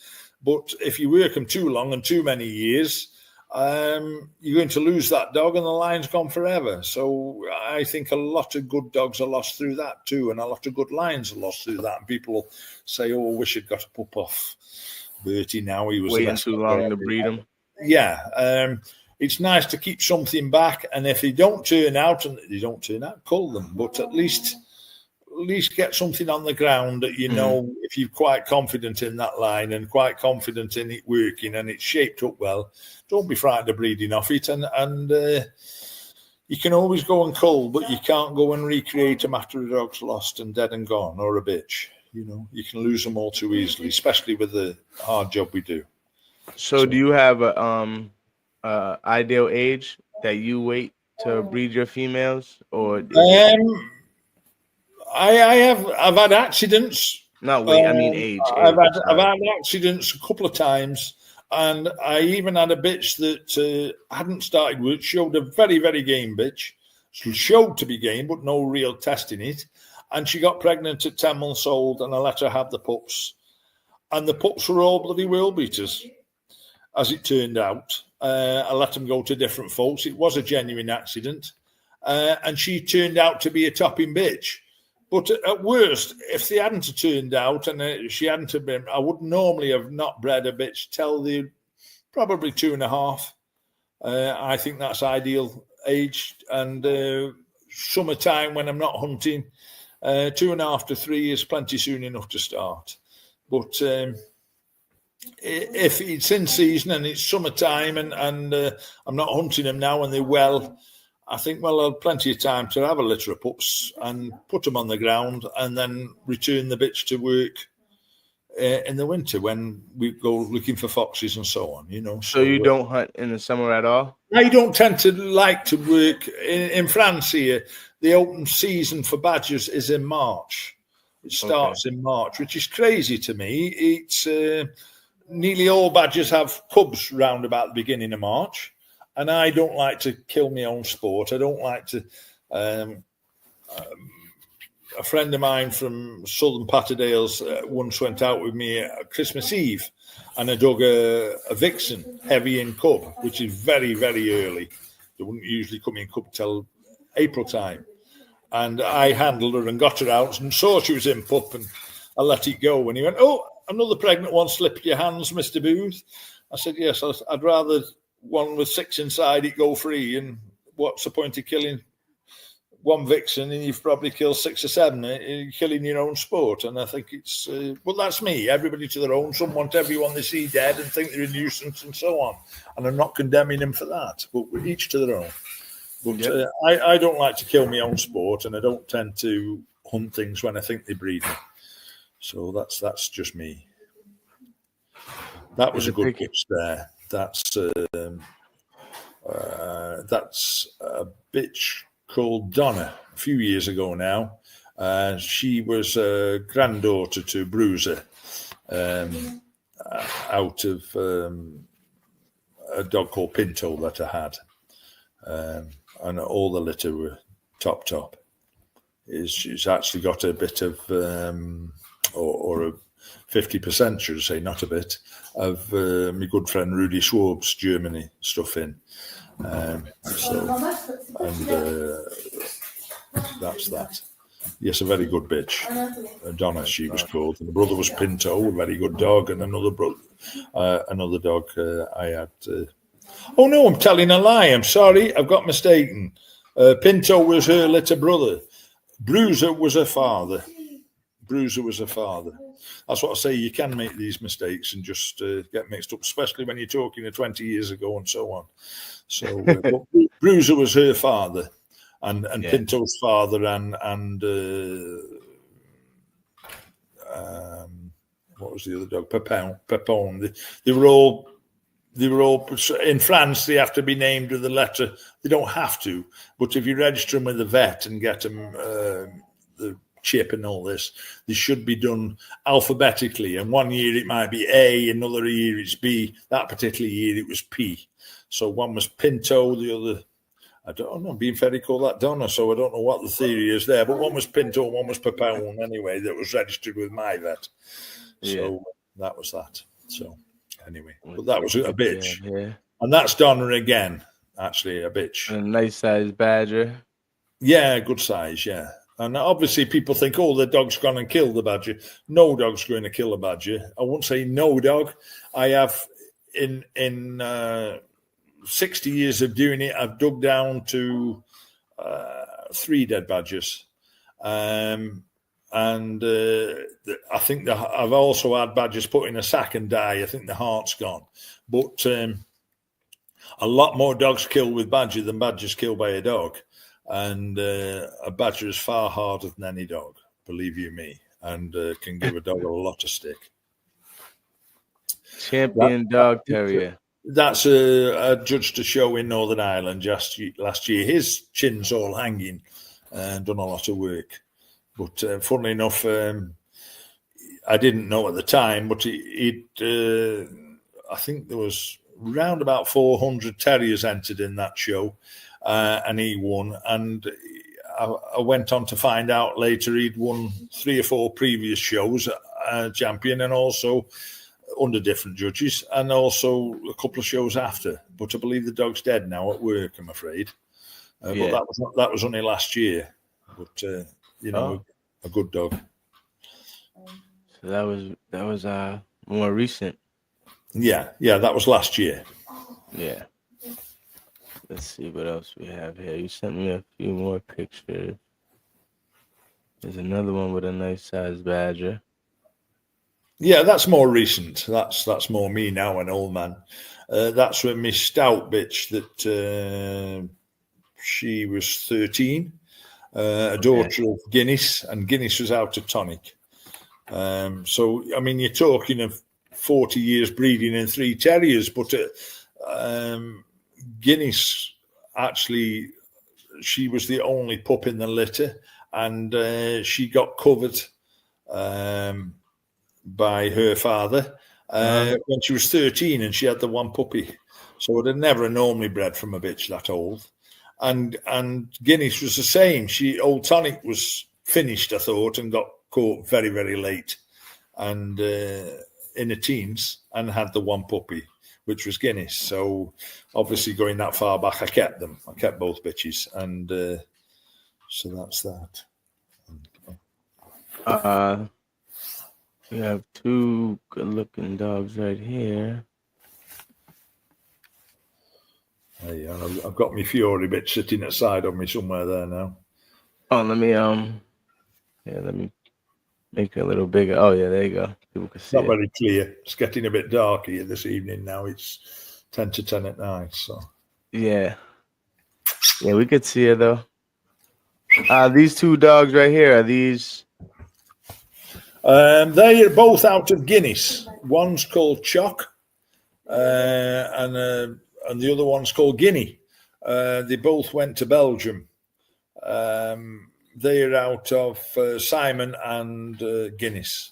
but if you work them too long and too many years, you're going to lose that dog and the line's gone forever. So I think a lot of good dogs are lost through that too, and a lot of good lines are lost through that. And people say, "Oh, I wish I'd got a pup off Bertie now. He was waiting too long to breed him." Yeah, it's nice to keep something back, and if they don't turn out, cull them. But at least get something on the ground that you know, if you're quite confident in that line and quite confident in it working and it's shaped up well, don't be frightened of breeding off it. And you can always go and cull, but you can't go and recreate them after a dog's lost and dead and gone, or a bitch. You know, you can lose them all too easily, especially with the hard job we do. So do you have a ideal age that you wait to breed your females, or? I've had accidents. Not weight, I mean age. I've had accidents a couple of times, and I even had a bitch that hadn't started work. Showed a very, very game bitch, showed to be game, but no real test in it. And she got pregnant at 10 months old, and I let her have the pups. And the pups were all bloody world beaters, as it turned out. I let them go to different folks. It was a genuine accident. And she turned out to be a topping bitch. But at worst, if they hadn't turned out and she hadn't have been, I would normally have not bred a bitch till the probably 2.5. I think that's ideal age. And summertime when I'm not hunting, 2.5 to 3 is plenty soon enough to start. But if it's in season and it's summertime and I'm not hunting them now and they're well, I think, well, I'll have plenty of time to have a litter of pups and put them on the ground and then return the bitch to work in the winter when we go looking for foxes and so on, you know. So you don't hunt in the summer at all? I don't tend to like to work. In France here, the open season for badgers is in March. It starts in March, which is crazy to me. It's nearly all badgers have cubs round about the beginning of March. And I don't like to kill my own sport. I don't like to. A friend of mine from Southern Patterdales once went out with me at Christmas Eve, and I dug a vixen, heavy in cub, which is very, very early. They wouldn't usually come in cub till April time. And I handled her and got her out and saw she was in pup, and I let it go. And he went, "Oh, another pregnant one slipped your hands, Mr. Booth." I said, "Yes, I'd rather one with 6 inside it go free, and what's the point of killing one vixen and you've probably killed 6 or 7? You're killing your own sport." And I think it's well, that's me. Everybody to their own. Some want everyone they see dead and think they're a nuisance and so on, and I'm not condemning them for that, but we're each to their own. But I don't like to kill my own sport, and I don't tend to hunt things when I think they breed me. So that's just me. That was a good pitch there. That's a bitch called Donna a few years ago now. She was a granddaughter to Bruiser out of a dog called Pinto that I had. And all the litter were top. She's actually got a bit of, or a 50%, should I say, not a bit, of my good friend Rudy Schwab's Germany stuff in. That's that. Yes, a very good bitch. Donna, she was called. And the brother was Pinto, a very good dog, and another dog I had. Oh no, I'm telling a lie. I'm sorry, I've got mistaken. Pinto was her little brother. Bruiser was her father. That's what I say. You can make these mistakes and just get mixed up, especially when you're talking 20 years ago and so on. So Bruiser was her father, and Pinto's father, and what was the other dog? Pepone. They were all in France. They have to be named with the letter. They don't have to, but if you register them with the vet and get them the chip and all this, they should be done alphabetically. And one year it might be A, another year it's B. That particular year it was P. So one was Pinto, the other, I don't know, being fair, they call that Donna, so I don't know what the theory is there, but one was Pinto, one was Pepone anyway, that was registered with my vet. So that was that. So anyway, but that was a bitch. Yeah. And that's Donna again, actually, a bitch. A nice sized badger. Yeah, good size, yeah. And obviously people think, oh, the dog's gone and killed the badger. No dog's going to kill a badger. I won't say no dog. I have, in 60 years of doing it, I've dug down to 3 dead badgers. And I think I've also had badgers put in a sack and die. I think the heart's gone. But a lot more dogs kill with badger than badgers kill by a dog. And a badger is far harder than any dog, believe you me, and can give a dog a lot of stick. Champion dog terrier. That's a judged a show in Northern Ireland just last year. His chin's all hanging and done a lot of work. But funnily enough, I didn't know at the time, but I think there was round about 400 terriers entered in that show. and he won. And I went on to find out later he'd won 3 or 4 previous shows, champion, and also under different judges, and also a couple of shows after. But I believe the dog's dead now at work, I'm afraid. But that was only last year. But a good dog. So that was more recent. Yeah, that was last year. Yeah. Let's see what else we have here. You sent me a few more pictures. There's another one with a nice sized badger. Yeah, that's more recent. That's more me now, an old man. That's with my stout bitch that she was 13, a daughter of Guinness, and Guinness was out of tonic. So, I mean, you're talking of 40 years breeding in 3 terriers, but Guinness, actually, she was the only pup in the litter, and she got covered by her father when she was 13, and she had the one puppy. So it had never normally bred from a bitch that old. And Guinness was the same. Old Tonic was finished, I thought, and got caught very, very late, and in the teens, and had the one puppy, which was Guinness. So obviously, going that far back, I kept them. I kept both bitches, and so that's that. We have 2 good-looking dogs right here. Yeah, I've got my Fury bitch sitting aside of me somewhere there now. Oh, let me make it a little bigger. Oh yeah, there you go. People can see Not it. very clear. It's getting a bit dark here this evening now. It's 10 to 10 at night. So Yeah, we could see it though. These 2 dogs right here, are these? They are both out of Guinness. One's called Choc, and the other one's called Guinea. They both went to Belgium. They are out of Simon and Guinness.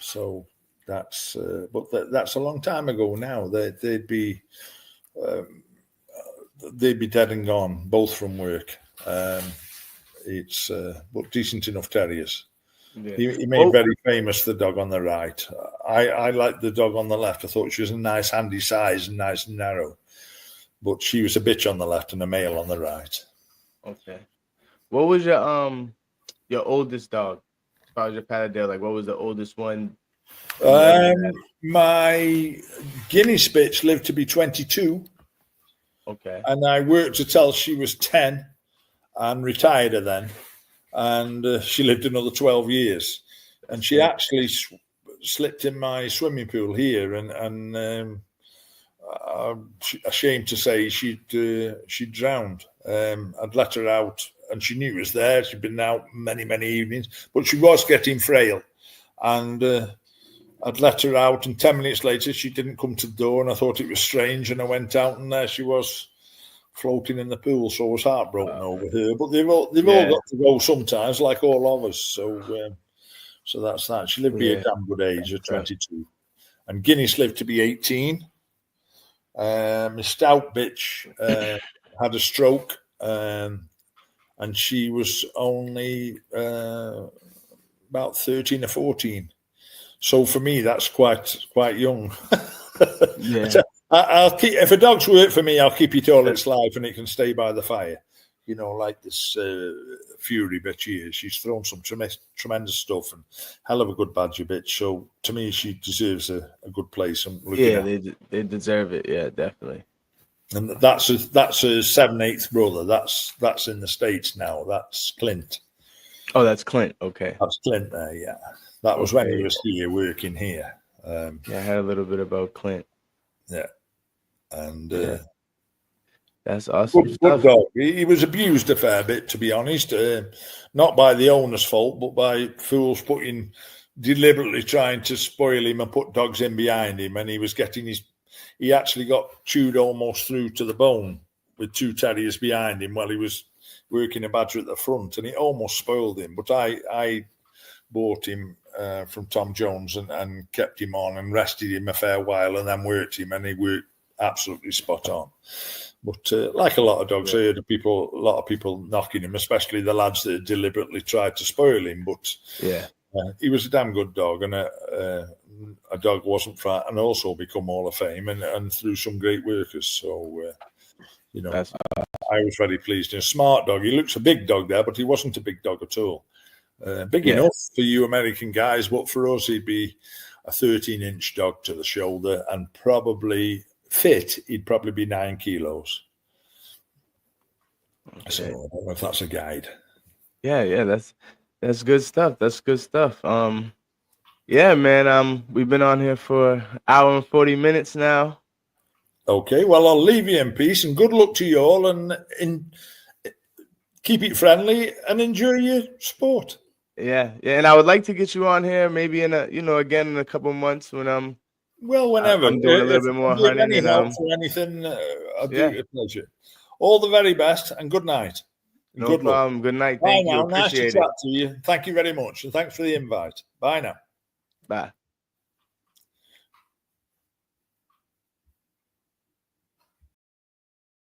So that's, but that's a long time ago now. They'd be dead and gone, both from work. It's but decent enough terriers. Yeah. He made very famous the dog on the right. I liked the dog on the left. I thought she was a nice, handy size and nice and narrow. But she was a bitch on the left and a male on the right. Okay. What was your oldest dog? As far as your Patterdale, like what was the oldest one? My Guinness bitch lived to be 22. Okay. And I worked until she was 10 and retired her then. And she lived another 12 years. And she actually slipped in my swimming pool here, and ashamed to say she'd drowned. I'd let her out, and she knew it was there. She'd been out many, many evenings, but she was getting frail. And I'd let her out, and 10 minutes later, she didn't come to the door, and I thought it was strange, and I went out, and there she was, floating in the pool. So I was heartbroken over her. But they've all got to go sometimes, like all of us. So that's that. She lived to be a damn good age of 22. And Guinness lived to be 18. My stout bitch had a stroke, and she was only about 13 or 14. So for me, that's quite young. Yeah. I'll keep, if a dog's work for me, I'll keep it all its life, and it can stay by the fire. You know, like this Fury bitch here. She's thrown some tremendous stuff, and hell of a good badger bitch. So to me, she deserves a good place. They deserve it. Yeah, definitely. And that's a 7/8 brother. That's in the States now. That's Clint. Oh, that's Clint. Okay. That's Clint there. Yeah, that was when he was here working here. I had a little bit about Clint. Yeah. And that's awesome. Good dog. He was abused a fair bit, to be honest. Not by the owner's fault, but by fools deliberately trying to spoil him and put dogs in behind him. And he was getting he actually got chewed almost through to the bone with 2 terriers behind him while he was working a badger at the front, and it almost spoiled him. But I bought him from Tom Jones and kept him on and rested him a fair while, and then worked him, and he worked absolutely spot on. But like a lot of dogs, I heard a lot of people knocking him, especially the lads that deliberately tried to spoil him. But Yeah. he was a damn good dog, and a dog wasn't fat, and also become Hall of Fame and through some great workers. So, you know, I was very pleased. And a smart dog. He looks a big dog there, but he wasn't a big dog at all. Big enough for you American guys, but for us, he'd be a 13-inch dog to the shoulder, and probably fit, he'd probably be 9 kilos. Okay. So I don't know if that's a guide. Yeah, that's good stuff. That's good stuff. Yeah, man. We've been on here for an hour and 40 minutes now. Okay, well, I'll leave you in peace, and good luck to you all, and keep it friendly and enjoy your sport. Yeah, and I would like to get you on here maybe again in a couple of months when whenever I'm doing a little bit more hunting any help for anything, I'd do it a pleasure. All the very best, and good night. No problem. Good night. Bye Thank you. now. Nice to Appreciate chat to you. Thank you very much, and thanks for the invite. Bye now. Bye.